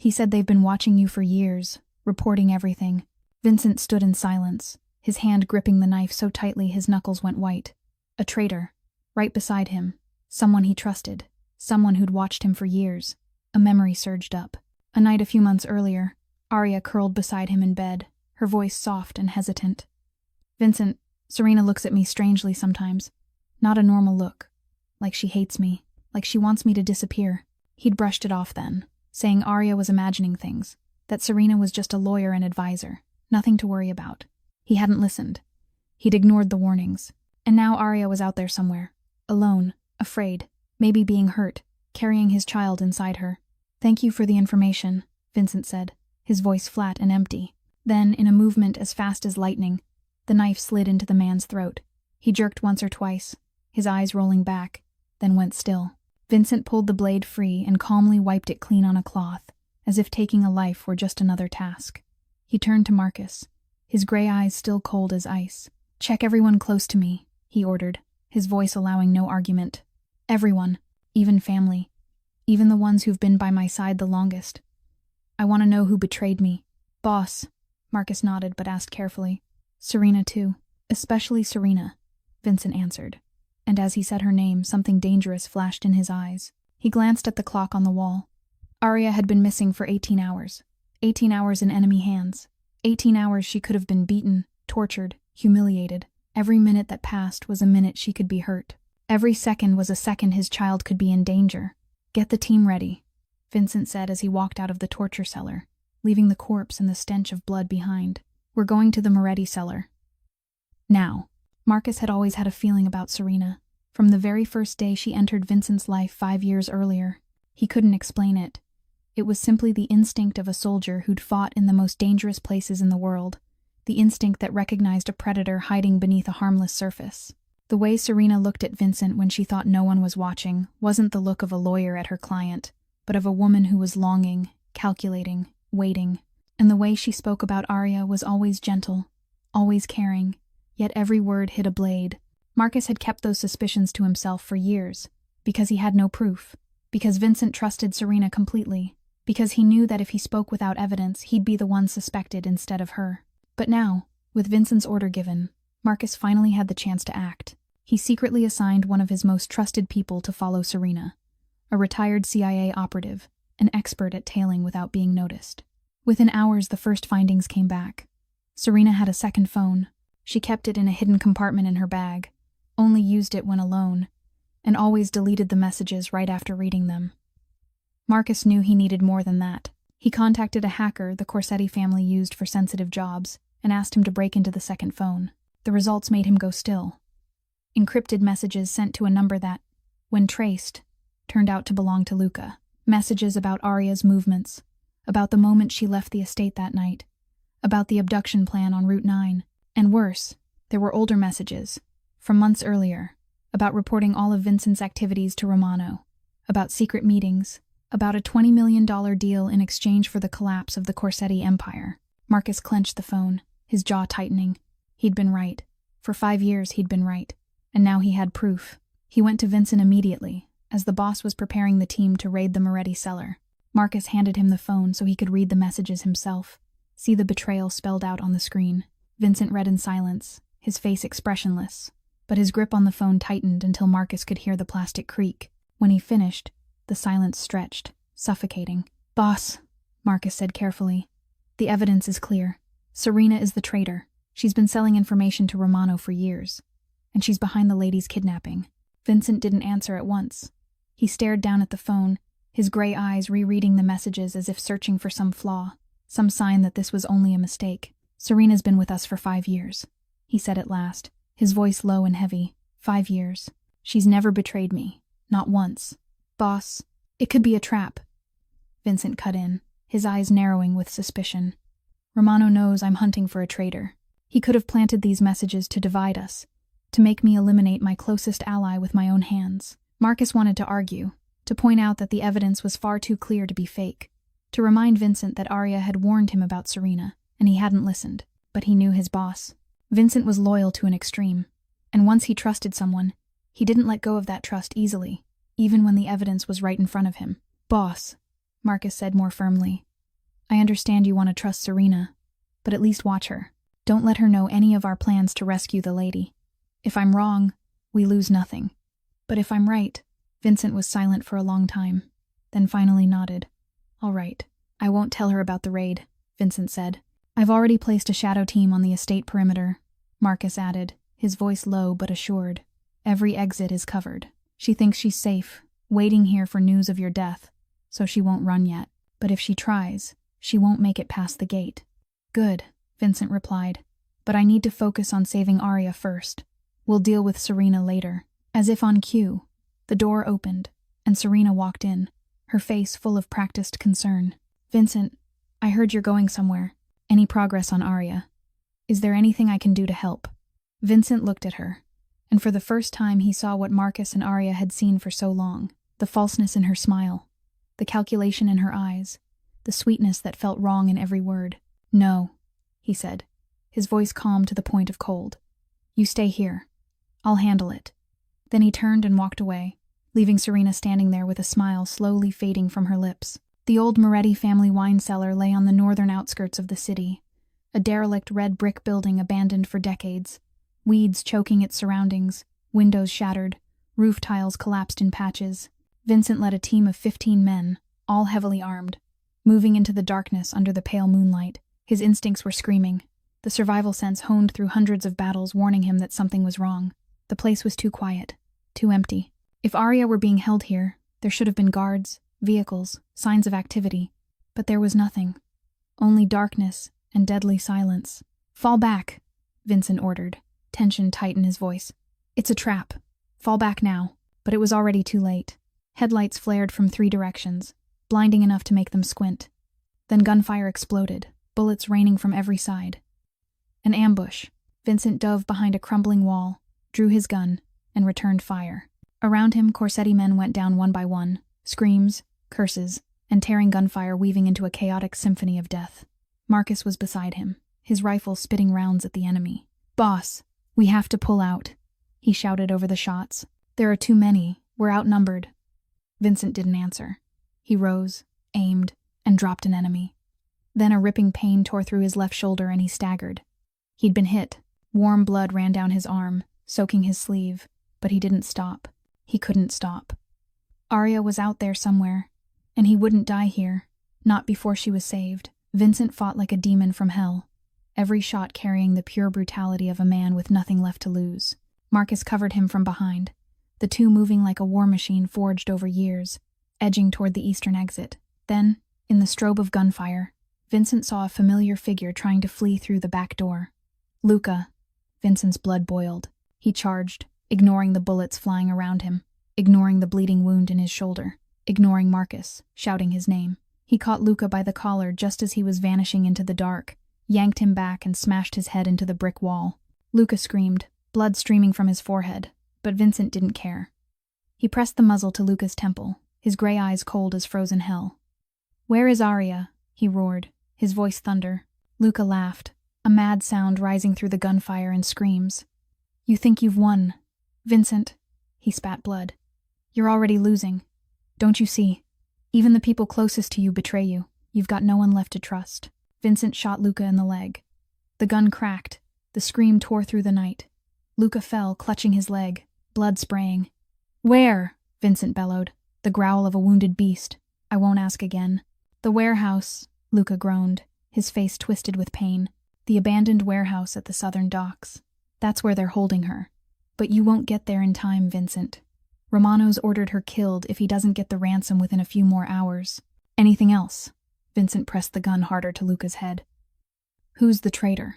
He said they've been watching you for years, reporting everything. Vincent stood in silence, his hand gripping the knife so tightly his knuckles went white. A traitor. Right beside him. Someone he trusted. Someone who'd watched him for years. A memory surged up. A night a few months earlier, Arya curled beside him in bed, her voice soft and hesitant. "Vincent, Serena looks at me strangely sometimes. Not a normal look. Like she hates me. Like she wants me to disappear." He'd brushed it off then, saying Arya was imagining things, that Serena was just a lawyer and advisor, nothing to worry about. He hadn't listened. He'd ignored the warnings. And now Arya was out there somewhere, alone, afraid, maybe being hurt, carrying his child inside her. "Thank you for the information," Vincent said, his voice flat and empty. Then, in a movement as fast as lightning, the knife slid into the man's throat. He jerked once or twice, his eyes rolling back, then went still. Vincent pulled the blade free and calmly wiped it clean on a cloth, as if taking a life were just another task. He turned to Marcus, his gray eyes still cold as ice. "Check everyone close to me," he ordered, his voice allowing no argument. "Everyone, even family, even the ones who've been by my side the longest. I want to know who betrayed me." "Boss," Marcus nodded but asked carefully. "Serena too." "Especially Serena," Vincent answered, and as he said her name, something dangerous flashed in his eyes. He glanced at the clock on the wall. Arya had been missing for 18 hours. 18 hours in enemy hands. 18 hours she could have been beaten, tortured, humiliated. Every minute that passed was a minute she could be hurt. Every second was a second his child could be in danger. "Get the team ready," Vincent said as he walked out of the torture cellar, leaving the corpse and the stench of blood behind. "We're going to the Moretti cellar." Now, Marcus had always had a feeling about Serena, from the very first day she entered Vincent's life 5 years earlier. He couldn't explain it. It was simply the instinct of a soldier who'd fought in the most dangerous places in the world, the instinct that recognized a predator hiding beneath a harmless surface. The way Serena looked at Vincent when she thought no one was watching wasn't the look of a lawyer at her client, but of a woman who was longing, calculating, waiting. And the way she spoke about Arya was always gentle, always caring, yet every word hit a blade. Marcus had kept those suspicions to himself for years, because he had no proof, because Vincent trusted Serena completely, because he knew that if he spoke without evidence, he'd be the one suspected instead of her. But now, with Vincent's order given, Marcus finally had the chance to act. He secretly assigned one of his most trusted people to follow Serena, a retired CIA operative, an expert at tailing without being noticed. Within hours, the first findings came back. Serena had a second phone. She kept it in a hidden compartment in her bag, only used it when alone, and always deleted the messages right after reading them. Marcus knew he needed more than that. He contacted a hacker the Corsetti family used for sensitive jobs and asked him to break into the second phone. The results made him go still. Encrypted messages sent to a number that, when traced, turned out to belong to Luca. Messages about Arya's movements, about the moment she left the estate that night, about the abduction plan on Route 9. And worse, there were older messages, from months earlier, about reporting all of Vincent's activities to Romano, about secret meetings, about a $20 million deal in exchange for the collapse of the Corsetti Empire. Marcus clenched the phone, his jaw tightening. He'd been right. For 5 years he'd been right. And now he had proof. He went to Vincent immediately, as the boss was preparing the team to raid the Moretti cellar. Marcus handed him the phone so he could read the messages himself, see the betrayal spelled out on the screen. Vincent read in silence, his face expressionless, but his grip on the phone tightened until Marcus could hear the plastic creak. When he finished, the silence stretched, suffocating. "Boss," Marcus said carefully, "the evidence is clear. Serena is the traitor. She's been selling information to Romano for years, and she's behind the lady's kidnapping." Vincent didn't answer at once. He stared down at the phone, his gray eyes rereading the messages as if searching for some flaw, some sign that this was only a mistake. "Serena's been with us for 5 years," he said at last, his voice low and heavy. 5 years. She's never betrayed me. Not once. "Boss, it could be a trap," Vincent cut in, his eyes narrowing with suspicion. "Romano knows I'm hunting for a traitor. He could have planted these messages to divide us, to make me eliminate my closest ally with my own hands." Marcus wanted to argue, to point out that the evidence was far too clear to be fake, to remind Vincent that Arya had warned him about Serena, and he hadn't listened, but he knew his boss. Vincent was loyal to an extreme, and once he trusted someone, he didn't let go of that trust easily, even when the evidence was right in front of him. "Boss," Marcus said more firmly, I understand you want to trust Serena, but at least watch her. Don't let her know any of our plans to rescue the lady. If I'm wrong, we lose nothing. But if I'm right..." Vincent was silent for a long time, then finally nodded. "All right. I won't tell her about the raid," Vincent said. "I've already placed a shadow team on the estate perimeter," Marcus added, his voice low but assured. "Every exit is covered. She thinks she's safe, waiting here for news of your death, so she won't run yet. But if she tries, she won't make it past the gate." "Good," Vincent replied. "But I need to focus on saving Arya first. We'll deal with Serena later." As if on cue, the door opened, and Serena walked in, her face full of practiced concern. "Vincent, I heard you're going somewhere. Any progress on Arya? Is there anything I can do to help?" Vincent looked at her, and for the first time he saw what Marcus and Arya had seen for so long: the falseness in her smile, the calculation in her eyes, the sweetness that felt wrong in every word. "No," he said, his voice calm to the point of cold. "You stay here. I'll handle it." Then he turned and walked away, leaving Serena standing there with a smile slowly fading from her lips. The old Moretti family wine cellar lay on the northern outskirts of the city, a derelict red brick building abandoned for decades, weeds choking its surroundings, windows shattered, roof tiles collapsed in patches. Vincent led a team of 15 men, all heavily armed, moving into the darkness under the pale moonlight. His instincts were screaming, the survival sense honed through hundreds of battles warning him that something was wrong. The place was too quiet, too empty. If Arya were being held here, there should have been guards, vehicles, signs of activity. But there was nothing. Only darkness and deadly silence. "Fall back," Vincent ordered, tension tight in his voice. "It's a trap. Fall back now." But it was already too late. Headlights flared from 3 directions, blinding enough to make them squint. Then gunfire exploded, bullets raining from every side. An ambush. Vincent dove behind a crumbling wall, drew his gun, and returned fire. Around him, Corsetti men went down one by one, screams, curses, and tearing gunfire weaving into a chaotic symphony of death. Marcus was beside him, his rifle spitting rounds at the enemy. "Boss, we have to pull out," he shouted over the shots. "There are too many. We're outnumbered." Vincent didn't answer. He rose, aimed, and dropped an enemy. Then a ripping pain tore through his left shoulder and he staggered. He'd been hit. Warm blood ran down his arm, soaking his sleeve, but he didn't stop. He couldn't stop. Arya was out there somewhere, and he wouldn't die here, not before she was saved. Vincent fought like a demon from hell, every shot carrying the pure brutality of a man with nothing left to lose. Marcus covered him from behind, the two moving like a war machine forged over years, edging toward the eastern exit. Then, in the strobe of gunfire, Vincent saw a familiar figure trying to flee through the back door. "Luca." Vincent's blood boiled. He charged, ignoring the bullets flying around him, ignoring the bleeding wound in his shoulder, ignoring Marcus, shouting his name. He caught Luca by the collar just as he was vanishing into the dark, yanked him back and smashed his head into the brick wall. Luca screamed, blood streaming from his forehead, but Vincent didn't care. He pressed the muzzle to Luca's temple, his gray eyes cold as frozen hell. "Where is Arya?" he roared, his voice thunder. Luca laughed, a mad sound rising through the gunfire and screams. "You think you've won, Vincent," he spat blood. "You're already losing. Don't you see? Even the people closest to you betray you. You've got no one left to trust." Vincent shot Luca in the leg. The gun cracked. The scream tore through the night. Luca fell, clutching his leg, blood spraying. "Where?" Vincent bellowed, the growl of a wounded beast. "I won't ask again." "The warehouse," Luca groaned, his face twisted with pain. "The abandoned warehouse at the southern docks. That's where they're holding her. But you won't get there in time, Vincent. Romano's ordered her killed if he doesn't get the ransom within a few more hours." "Anything else?" Vincent pressed the gun harder to Luca's head. "Who's the traitor?"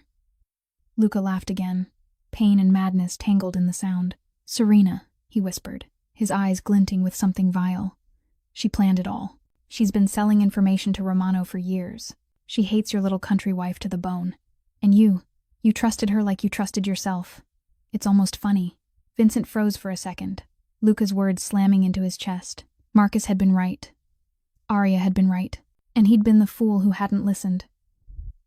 Luca laughed again, pain and madness tangled in the sound. "Serena," he whispered, his eyes glinting with something vile. "She planned it all. She's been selling information to Romano for years. She hates your little country wife to the bone. And you trusted her like you trusted yourself. It's almost funny." Vincent froze for a second, Luca's words slamming into his chest. Marcus had been right. Arya had been right. And he'd been the fool who hadn't listened.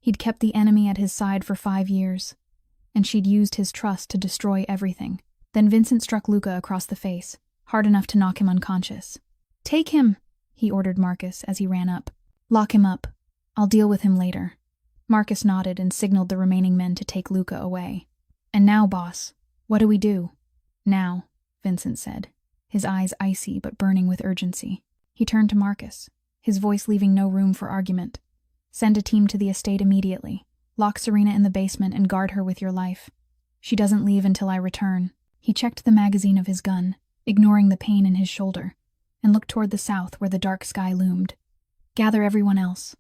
He'd kept the enemy at his side for 5 years, and she'd used his trust to destroy everything. Then Vincent struck Luca across the face, hard enough to knock him unconscious. "Take him," he ordered Marcus as he ran up. "Lock him up. I'll deal with him later. Marcus nodded and signaled the remaining men to take Luca away. And now, boss, what do we do? Now, Vincent said, his eyes icy but burning with urgency. He turned to Marcus, his voice leaving no room for argument. Send a team to the estate immediately. Lock Serena in the basement and guard her with your life. She doesn't leave until I return. He checked the magazine of his gun, ignoring the pain in his shoulder, and looked toward the south where the dark sky loomed. Gather everyone else.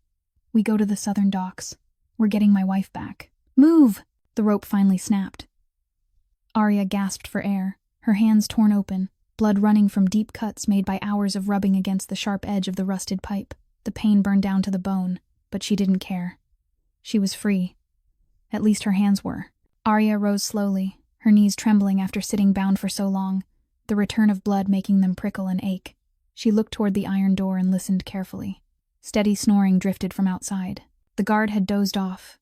We go to the southern docks. We're getting my wife back. Move! The rope finally snapped. Arya gasped for air, her hands torn open, blood running from deep cuts made by hours of rubbing against the sharp edge of the rusted pipe. The pain burned down to the bone, but she didn't care. She was free. At least her hands were. Arya rose slowly, her knees trembling after sitting bound for so long, the return of blood making them prickle and ache. She looked toward the iron door and listened carefully. Steady snoring drifted from outside. The guard had dozed off.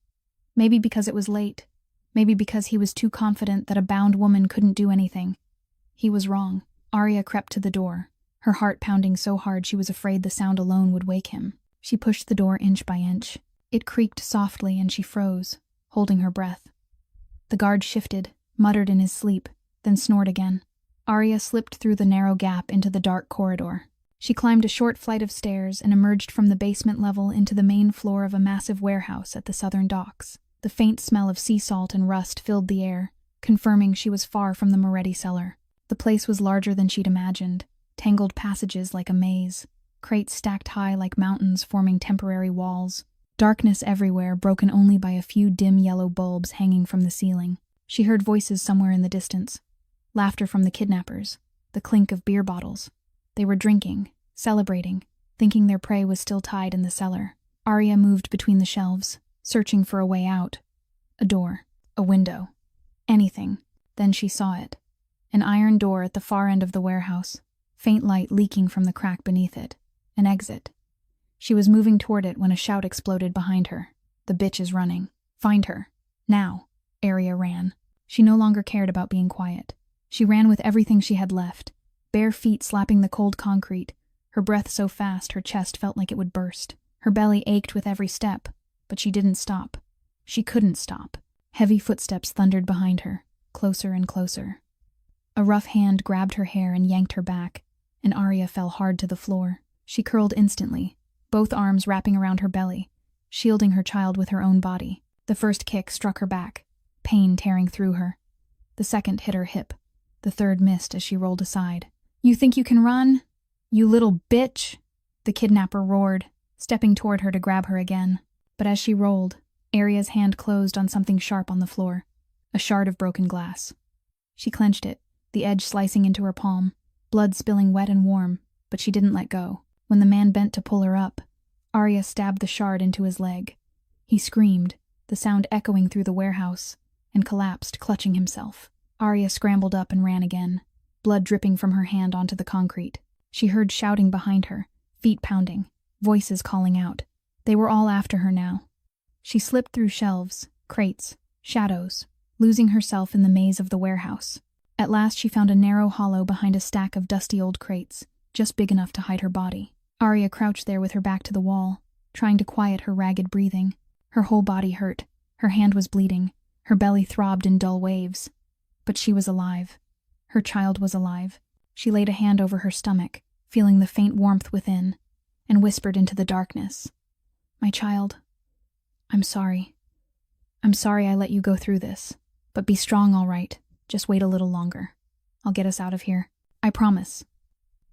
Maybe because it was late. Maybe because he was too confident that a bound woman couldn't do anything. He was wrong. Arya crept to the door, her heart pounding so hard she was afraid the sound alone would wake him. She pushed the door inch by inch. It creaked softly and she froze, holding her breath. The guard shifted, muttered in his sleep, then snored again. Arya slipped through the narrow gap into the dark corridor. She climbed a short flight of stairs and emerged from the basement level into the main floor of a massive warehouse at the southern docks. The faint smell of sea salt and rust filled the air, confirming she was far from the Moretti cellar. The place was larger than she'd imagined, tangled passages like a maze, crates stacked high like mountains forming temporary walls. Darkness everywhere, broken only by a few dim yellow bulbs hanging from the ceiling. She heard voices somewhere in the distance. Laughter from the kidnappers, the clink of beer bottles. They were drinking, celebrating, thinking their prey was still tied in the cellar. Arya moved between the shelves, searching for a way out. A door, a window, anything. Then she saw it. An iron door at the far end of the warehouse, faint light leaking from the crack beneath it. An exit. She was moving toward it when a shout exploded behind her. The bitch is running. Find her. Now. Arya ran. She no longer cared about being quiet. She ran with everything she had left, bare feet slapping the cold concrete, her breath so fast her chest felt like it would burst. Her belly ached with every step, but she didn't stop. She couldn't stop. Heavy footsteps thundered behind her, closer and closer. A rough hand grabbed her hair and yanked her back, and Arya fell hard to the floor. She curled instantly, both arms wrapping around her belly, shielding her child with her own body. The first kick struck her back, pain tearing through her. The second hit her hip. The third missed as she rolled aside. You think you can run? You little bitch! The kidnapper roared, stepping toward her to grab her again. But as she rolled, Arya's hand closed on something sharp on the floor, a shard of broken glass. She clenched it, the edge slicing into her palm, blood spilling wet and warm, but she didn't let go. When the man bent to pull her up, Arya stabbed the shard into his leg. He screamed, the sound echoing through the warehouse, and collapsed, clutching himself. Arya scrambled up and ran again, blood dripping from her hand onto the concrete. She heard shouting behind her, feet pounding, voices calling out. They were all after her now. She slipped through shelves, crates, shadows, losing herself in the maze of the warehouse. At last she found a narrow hollow behind a stack of dusty old crates, just big enough to hide her body. Arya crouched there with her back to the wall, trying to quiet her ragged breathing. Her whole body hurt, her hand was bleeding, her belly throbbed in dull waves. But she was alive. Her child was alive. She laid a hand over her stomach, feeling the faint warmth within, and whispered into the darkness. My child, I'm sorry. I'm sorry I let you go through this, but be strong, all right. Just wait a little longer. I'll get us out of here. I promise.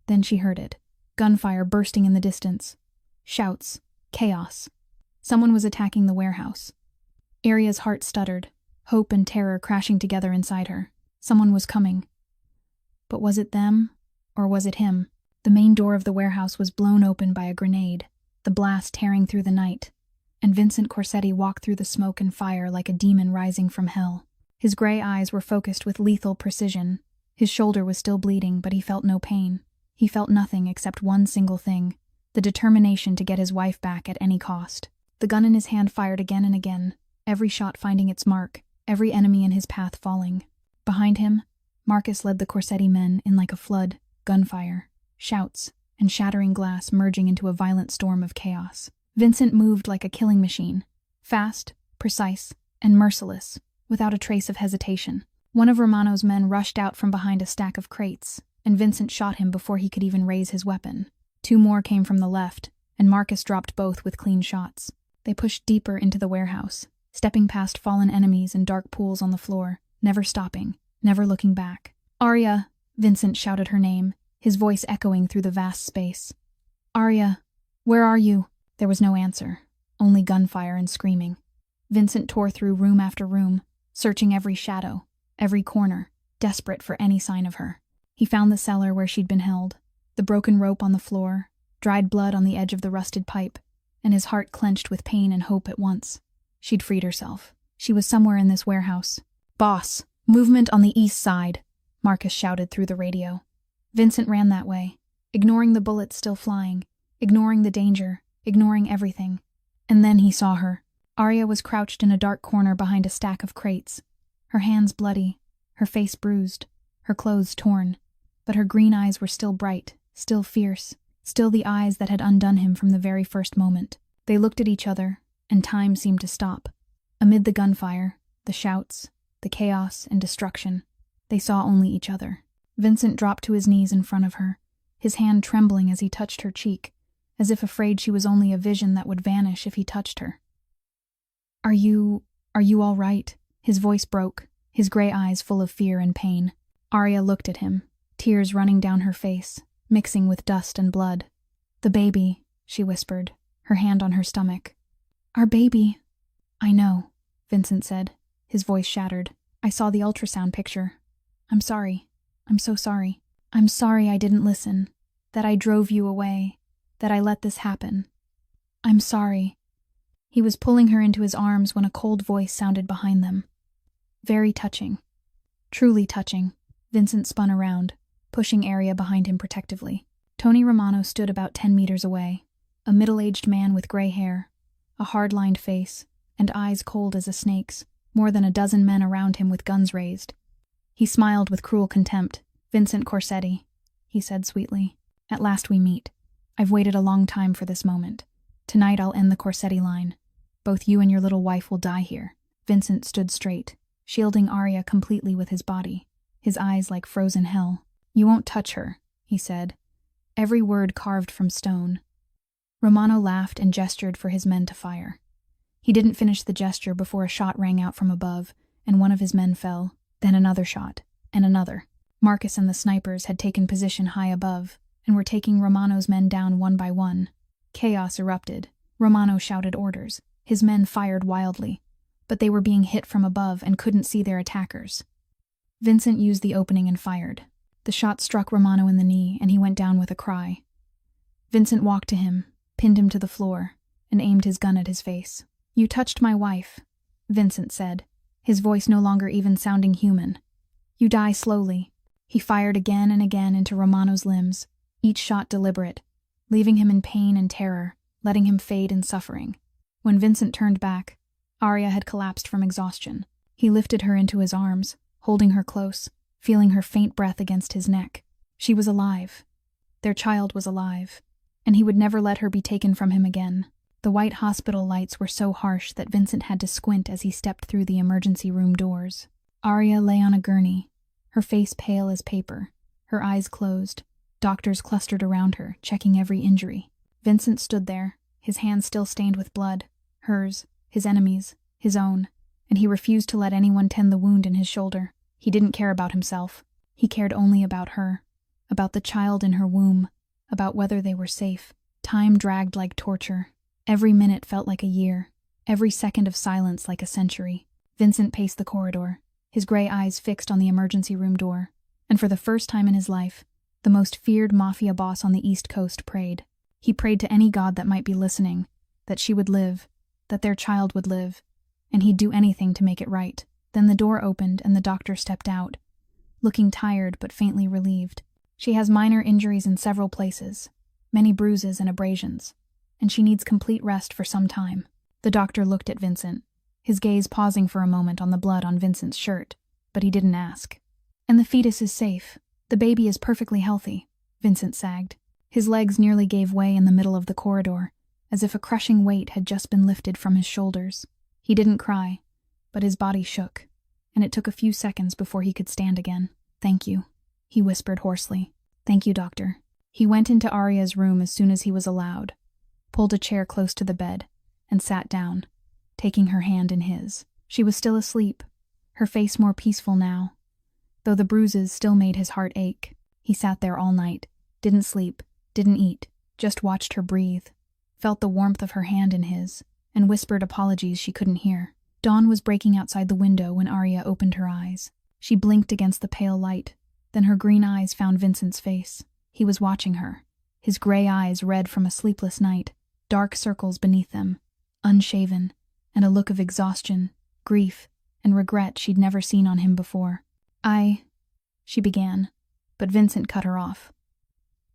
Then she heard it. Gunfire bursting in the distance. Shouts. Chaos. Someone was attacking the warehouse. Arya's heart stuttered, hope and terror crashing together inside her. Someone was coming. But was it them, or was it him? The main door of the warehouse was blown open by a grenade, the blast tearing through the night, and Vincent Corsetti walked through the smoke and fire like a demon rising from hell. His gray eyes were focused with lethal precision. His shoulder was still bleeding, but he felt no pain. He felt nothing except one single thing, the determination to get his wife back at any cost. The gun in his hand fired again and again, every shot finding its mark, every enemy in his path falling. Behind him, Marcus led the Corsetti men in like a flood, gunfire, shouts, and shattering glass merging into a violent storm of chaos. Vincent moved like a killing machine, fast, precise, and merciless, without a trace of hesitation. One of Romano's men rushed out from behind a stack of crates, and Vincent shot him before he could even raise his weapon. 2 more came from the left, and Marcus dropped both with clean shots. They pushed deeper into the warehouse, stepping past fallen enemies and dark pools on the floor, never stopping, never looking back. "Arya!" Vincent shouted her name, his voice echoing through the vast space. "Arya, where are you?" There was no answer, only gunfire and screaming. Vincent tore through room after room, searching every shadow, every corner, desperate for any sign of her. He found the cellar where she'd been held, the broken rope on the floor, dried blood on the edge of the rusted pipe, and his heart clenched with pain and hope at once. She'd freed herself. She was somewhere in this warehouse. "Boss, movement on the east side," Marcus shouted through the radio. Vincent ran that way, ignoring the bullets still flying, ignoring the danger, ignoring everything. And then he saw her. Arya was crouched in a dark corner behind a stack of crates, her hands bloody, her face bruised, her clothes torn. But her green eyes were still bright, still fierce, still the eyes that had undone him from the very first moment. They looked at each other, and time seemed to stop. Amid the gunfire, the shouts, the chaos and destruction, they saw only each other. Vincent dropped to his knees in front of her, his hand trembling as he touched her cheek, as if afraid she was only a vision that would vanish if he touched her. Are you all right?" His voice broke, his gray eyes full of fear and pain. Arya looked at him, tears running down her face, mixing with dust and blood. "The baby," she whispered, her hand on her stomach. "Our baby." "I know," Vincent said, his voice shattered. "I saw the ultrasound picture. I'm sorry. I'm so sorry. I'm sorry I didn't listen, that I drove you away, that I let this happen. I'm sorry." He was pulling her into his arms when a cold voice sounded behind them. Very touching. Truly touching. Vincent spun around, pushing Arya behind him protectively. Tony Romano stood about 10 meters away, a middle-aged man with gray hair, a hard-lined face, and eyes cold as a snake's, more than a dozen men around him with guns raised. He smiled with cruel contempt. "Vincent Corsetti," he said sweetly. "At last we meet. I've waited a long time for this moment. Tonight I'll end the Corsetti line. Both you and your little wife will die here." Vincent stood straight, shielding Arya completely with his body, his eyes like frozen hell. "You won't touch her," he said, every word carved from stone. Romano laughed and gestured for his men to fire. He didn't finish the gesture before a shot rang out from above, and one of his men fell, then another shot, and another. Marcus and the snipers had taken position high above, and were taking Romano's men down one by one. Chaos erupted. Romano shouted orders. His men fired wildly, but they were being hit from above and couldn't see their attackers. Vincent used the opening and fired. The shot struck Romano in the knee, and he went down with a cry. Vincent walked to him, pinned him to the floor, and aimed his gun at his face. "You touched my wife," Vincent said, his voice no longer even sounding human. "You die slowly." He fired again and again into Romano's limbs, each shot deliberate, leaving him in pain and terror, letting him fade in suffering. When Vincent turned back, Arya had collapsed from exhaustion. He lifted her into his arms, holding her close, feeling her faint breath against his neck. She was alive. Their child was alive, and he would never let her be taken from him again. The white hospital lights were so harsh that Vincent had to squint as he stepped through the emergency room doors. Arya lay on a gurney, her face pale as paper, her eyes closed. Doctors clustered around her, checking every injury. Vincent stood there, his hands still stained with blood, hers, his enemies, his own, and he refused to let anyone tend the wound in his shoulder. He didn't care about himself. He cared only about her, about the child in her womb, about whether they were safe. Time dragged like torture. Every minute felt like a year, every second of silence like a century. Vincent paced the corridor, his gray eyes fixed on the emergency room door, and for the first time in his life, the most feared mafia boss on the East Coast prayed. He prayed to any god that might be listening, that she would live, that their child would live, and he'd do anything to make it right. Then the door opened and the doctor stepped out, looking tired but faintly relieved. "She has minor injuries in several places, many bruises and abrasions, and she needs complete rest for some time." The doctor looked at Vincent, his gaze pausing for a moment on the blood on Vincent's shirt, but he didn't ask. "And the fetus is safe. The baby is perfectly healthy," Vincent sagged. His legs nearly gave way in the middle of the corridor, as if a crushing weight had just been lifted from his shoulders. He didn't cry, but his body shook, and it took a few seconds before he could stand again. "Thank you," he whispered hoarsely. "Thank you, doctor." He went into Arya's room as soon as he was allowed, pulled a chair close to the bed, and sat down, taking her hand in his. She was still asleep, her face more peaceful now, though the bruises still made his heart ache. He sat there all night, didn't sleep, didn't eat, just watched her breathe, felt the warmth of her hand in his, and whispered apologies she couldn't hear. Dawn was breaking outside the window when Arya opened her eyes. She blinked against the pale light, then her green eyes found Vincent's face. He was watching her, his gray eyes red from a sleepless night, dark circles beneath them, unshaven, and a look of exhaustion, grief, and regret she'd never seen on him before. She began, but Vincent cut her off.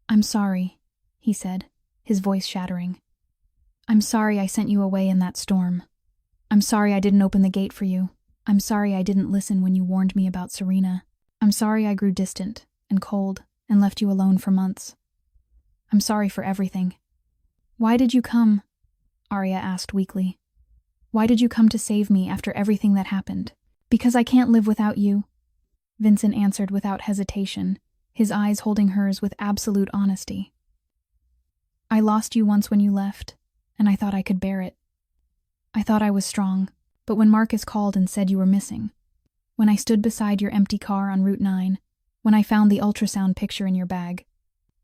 "I'm sorry," he said, his voice shattering. "I'm sorry I sent you away in that storm. I'm sorry I didn't open the gate for you. I'm sorry I didn't listen when you warned me about Serena. I'm sorry I grew distant and cold and left you alone for months. I'm sorry for everything." "Why did you come?" Arya asked weakly. "Why did you come to save me after everything that happened?" "Because I can't live without you," Vincent answered without hesitation, his eyes holding hers with absolute honesty. "I lost you once when you left, and I thought I could bear it. I thought I was strong, but when Marcus called and said you were missing, when I stood beside your empty car on Route 9, when I found the ultrasound picture in your bag."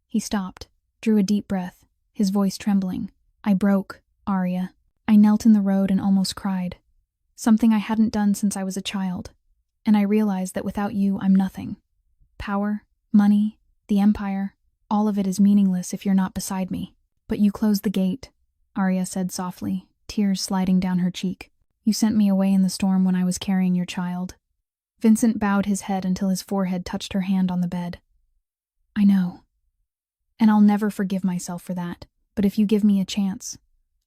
He stopped, drew a deep breath, his voice trembling. "I broke, Arya. I knelt in the road and almost cried. Something I hadn't done since I was a child. And I realized that without you, I'm nothing. Power, money, the Empire, all of it is meaningless if you're not beside me." "But you closed the gate," Arya said softly, tears sliding down her cheek. "You sent me away in the storm when I was carrying your child." Vincent bowed his head until his forehead touched her hand on the bed. "I know. And I'll never forgive myself for that. But if you give me a chance,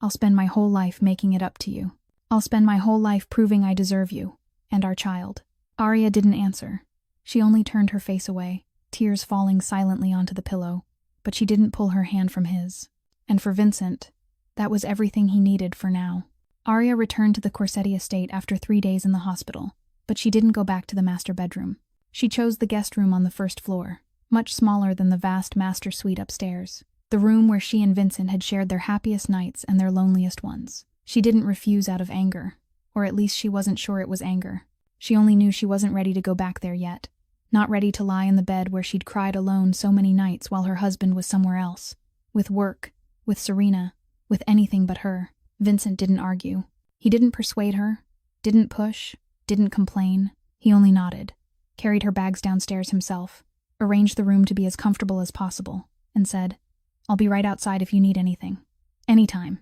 I'll spend my whole life making it up to you. I'll spend my whole life proving I deserve you, and our child." Arya didn't answer. She only turned her face away, tears falling silently onto the pillow, but she didn't pull her hand from his. And for Vincent, that was everything he needed for now. Arya returned to the Corsetti estate after 3 days in the hospital, but she didn't go back to the master bedroom. She chose the guest room on the first floor, much smaller than the vast master suite upstairs, the room where she and Vincent had shared their happiest nights and their loneliest ones. She didn't refuse out of anger, or at least she wasn't sure it was anger. She only knew she wasn't ready to go back there yet, not ready to lie in the bed where she'd cried alone so many nights while her husband was somewhere else, with work, with Serena, with anything but her. Vincent didn't argue. He didn't persuade her, didn't push, didn't complain. He only nodded, carried her bags downstairs himself, arranged the room to be as comfortable as possible, and said, "I'll be right outside if you need anything. Anytime."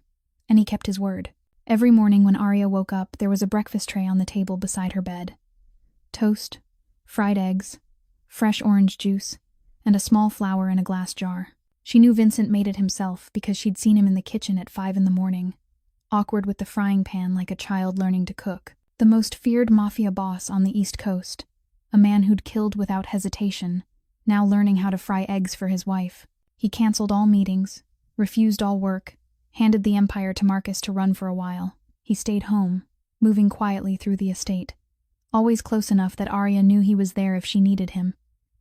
And he kept his word. Every morning when Arya woke up, there was a breakfast tray on the table beside her bed. Toast, fried eggs, fresh orange juice, and a small flower in a glass jar. She knew Vincent made it himself because she'd seen him in the kitchen at 5 in the morning, awkward with the frying pan like a child learning to cook. The most feared Mafia boss on the East Coast, a man who'd killed without hesitation, now learning how to fry eggs for his wife. He canceled all meetings, refused all work, handed the Empire to Marcus to run for a while. He stayed home, moving quietly through the estate, always close enough that Arya knew he was there if she needed him,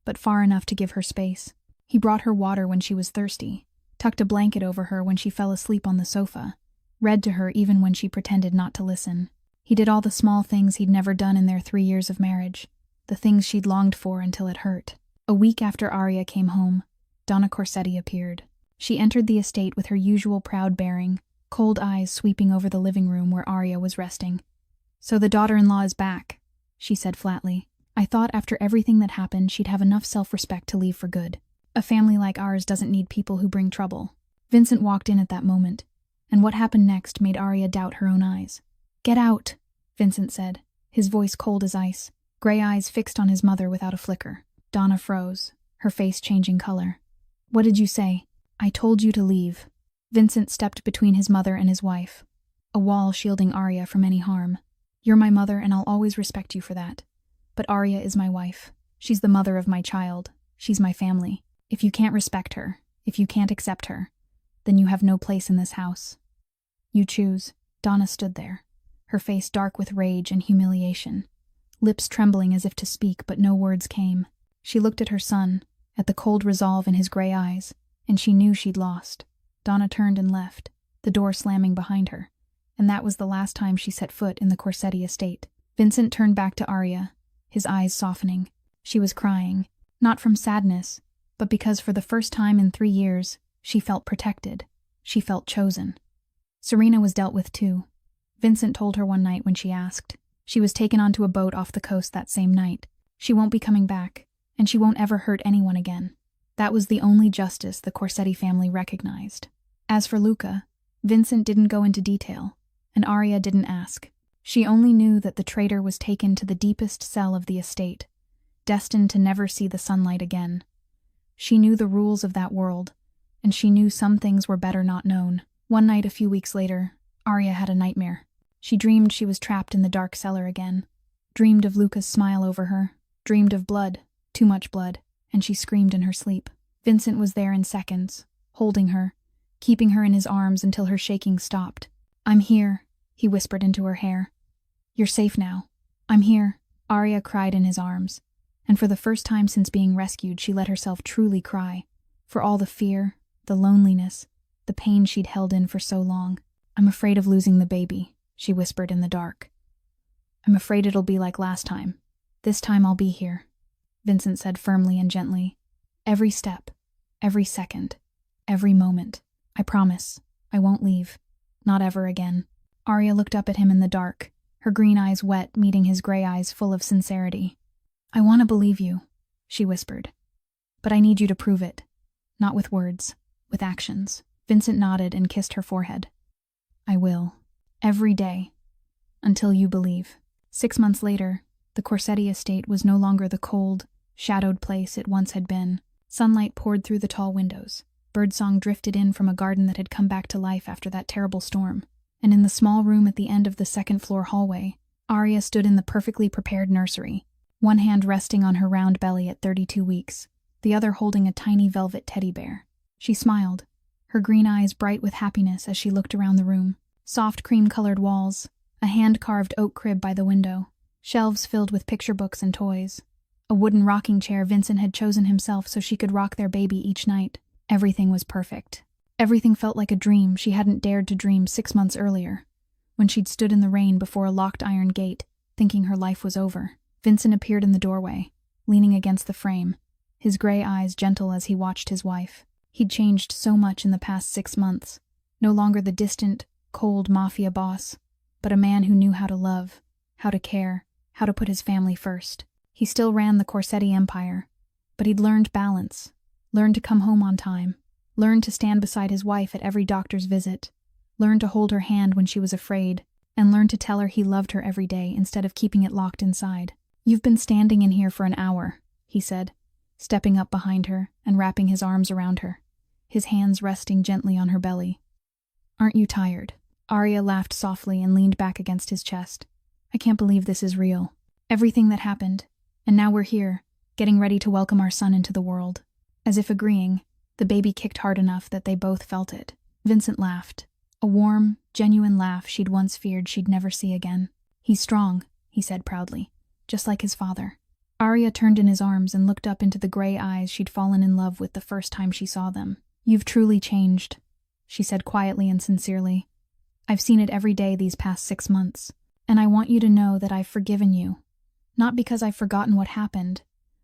but far enough to give her space. He brought her water when she was thirsty, tucked a blanket over her when she fell asleep on the sofa, read to her even when she pretended not to listen. He did all the small things he'd never done in their 3 years of marriage, the things she'd longed for until it hurt. A week after Arya came home, Donna Corsetti appeared. She entered the estate with her usual proud bearing, cold eyes sweeping over the living room where Arya was resting. "So the daughter-in-law is back," she said flatly. "I thought after everything that happened she'd have enough self-respect to leave for good. A family like ours doesn't need people who bring trouble." Vincent walked in at that moment, and what happened next made Arya doubt her own eyes. "Get out," Vincent said, his voice cold as ice, gray eyes fixed on his mother without a flicker. Donna froze, her face changing color. "What did you say?" "I told you to leave." Vincent stepped between his mother and his wife, a wall shielding Arya from any harm. "You're my mother and I'll always respect you for that. But Arya is my wife. She's the mother of my child. She's my family. If you can't respect her, if you can't accept her, then you have no place in this house." You choose. Donna stood there, her face dark with rage and humiliation, lips trembling as if to speak, but no words came. She looked at her son, at the cold resolve in his gray eyes, and she knew she'd lost. Donna turned and left, the door slamming behind her, and that was the last time she set foot in the Corsetti estate. Vincent turned back to Arya, his eyes softening. She was crying, not from sadness, but because for the first time in 3 years, she felt protected. She felt chosen. Serena was dealt with too. Vincent told her one night when she asked. She was taken onto a boat off the coast that same night. She won't be coming back, and she won't ever hurt anyone again. That was the only justice the Corsetti family recognized. As for Luca, Vincent didn't go into detail, and Arya didn't ask. She only knew that the traitor was taken to the deepest cell of the estate, destined to never see the sunlight again. She knew the rules of that world, and she knew some things were better not known. One night a few weeks later, Arya had a nightmare. She dreamed she was trapped in the dark cellar again, dreamed of Luca's smile over her, dreamed of blood, too much blood, and she screamed in her sleep. Vincent was there in seconds, holding her, keeping her in his arms until her shaking stopped. "I'm here," he whispered into her hair. "You're safe now. I'm here," Arya cried in his arms. And for the first time since being rescued, she let herself truly cry, for all the fear, the loneliness, the pain she'd held in for so long. "I'm afraid of losing the baby," she whispered in the dark. "I'm afraid it'll be like last time. This time I'll be here," Vincent said firmly and gently. "Every step, every second, every moment. I promise, I won't leave. Not ever again." Arya looked up at him in the dark, her green eyes wet, meeting his gray eyes full of sincerity. "I want to believe you," she whispered. "But I need you to prove it. Not with words, with actions." Vincent nodded and kissed her forehead. "I will. Every day. Until you believe." 6 months later, the Corsetti estate was no longer the cold, shadowed place it once had been. Sunlight poured through the tall windows. Birdsong drifted in from a garden that had come back to life after that terrible storm. And in the small room at the end of the second-floor hallway, Arya stood in the perfectly prepared nursery, one hand resting on her round belly at 32 weeks, the other holding a tiny velvet teddy bear. She smiled, her green eyes bright with happiness as she looked around the room. Soft cream-colored walls, a hand-carved oak crib by the window, shelves filled with picture books and toys, a wooden rocking chair Vincent had chosen himself so she could rock their baby each night. Everything was perfect. Everything felt like a dream she hadn't dared to dream 6 months earlier, when she'd stood in the rain before a locked iron gate, thinking her life was over. Vincent appeared in the doorway, leaning against the frame, his gray eyes gentle as he watched his wife. He'd changed so much in the past 6 months, no longer the distant, cold mafia boss, but a man who knew how to love, how to care, how to put his family first. He still ran the Corsetti empire, but he'd learned balance, learned to come home on time, learned to stand beside his wife at every doctor's visit, learned to hold her hand when she was afraid, and learned to tell her he loved her every day instead of keeping it locked inside. "You've been standing in here for an hour," he said, stepping up behind her and wrapping his arms around her, his hands resting gently on her belly. "Aren't you tired?" Arya laughed softly and leaned back against his chest. "I can't believe this is real. Everything that happened, and now we're here, getting ready to welcome our son into the world." As if agreeing, the baby kicked hard enough that they both felt it. Vincent laughed, a warm, genuine laugh she'd once feared she'd never see again. "He's strong," he said proudly, "just like his father." Arya turned in his arms and looked up into the gray eyes she'd fallen in love with the first time she saw them. "You've truly changed," she said quietly and sincerely. "I've seen it every day these past 6 months, and I want you to know that I've forgiven you. Not because I've forgotten what happened,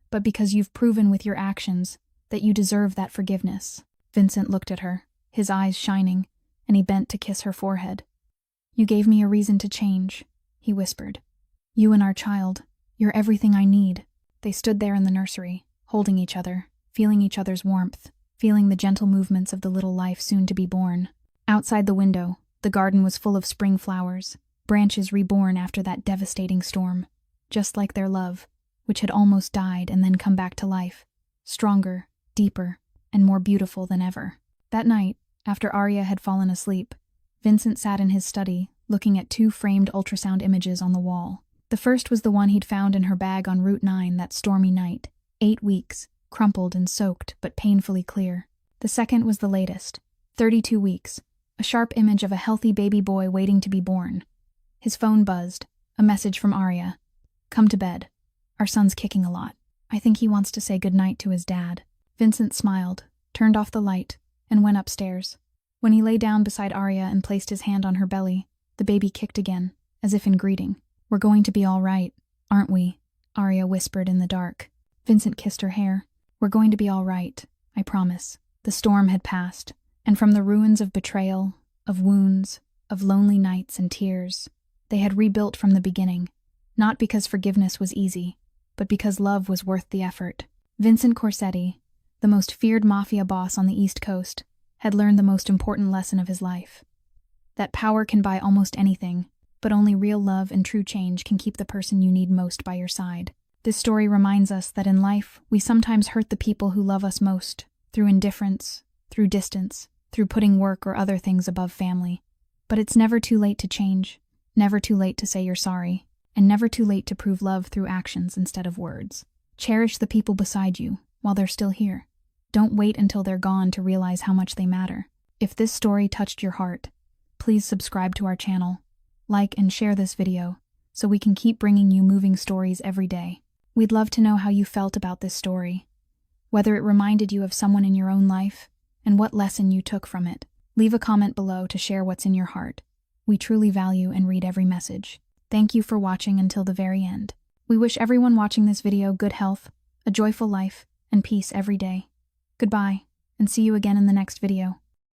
but because you've proven with your actions that you deserve that forgiveness." Vincent looked at her, his eyes shining, and he bent to kiss her forehead. "You gave me a reason to change," he whispered. "You and our child, you're everything I need." They stood there in the nursery, holding each other, feeling each other's warmth, feeling the gentle movements of the little life soon to be born. Outside the window, the garden was full of spring flowers, branches reborn after that devastating storm, just like their love, which had almost died and then come back to life, stronger, deeper, and more beautiful than ever. That night, after Arya had fallen asleep, Vincent sat in his study, looking at 2 framed ultrasound images on the wall. The first was the one he'd found in her bag on Route 9 that stormy night, 8 weeks, crumpled and soaked but painfully clear. The second was the latest, 32 weeks, a sharp image of a healthy baby boy waiting to be born. His phone buzzed, a message from Arya. "Come to bed. Our son's kicking a lot. I think he wants to say goodnight to his dad." Vincent smiled, turned off the light, and went upstairs. When he lay down beside Arya and placed his hand on her belly, the baby kicked again, as if in greeting. "We're going to be all right, aren't we?" Arya whispered in the dark. Vincent kissed her hair. "We're going to be all right, I promise." The storm had passed, and from the ruins of betrayal, of wounds, of lonely nights and tears, they had rebuilt from the beginning, not because forgiveness was easy, but because love was worth the effort. Vincent Corsetti, the most feared mafia boss on the East Coast, had learned the most important lesson of his life. That power can buy almost anything, but only real love and true change can keep the person you need most by your side. This story reminds us that in life, we sometimes hurt the people who love us most, through indifference, through distance, through putting work or other things above family. But it's never too late to change, never too late to say you're sorry, and never too late to prove love through actions instead of words. Cherish the people beside you while they're still here. Don't wait until they're gone to realize how much they matter. If this story touched your heart, please subscribe to our channel, like and share this video, so we can keep bringing you moving stories every day. We'd love to know how you felt about this story, whether it reminded you of someone in your own life, and what lesson you took from it. Leave a comment below to share what's in your heart. We truly value and read every message. Thank you for watching until the very end. We wish everyone watching this video good health, a joyful life, and peace every day. Goodbye, and see you again in the next video.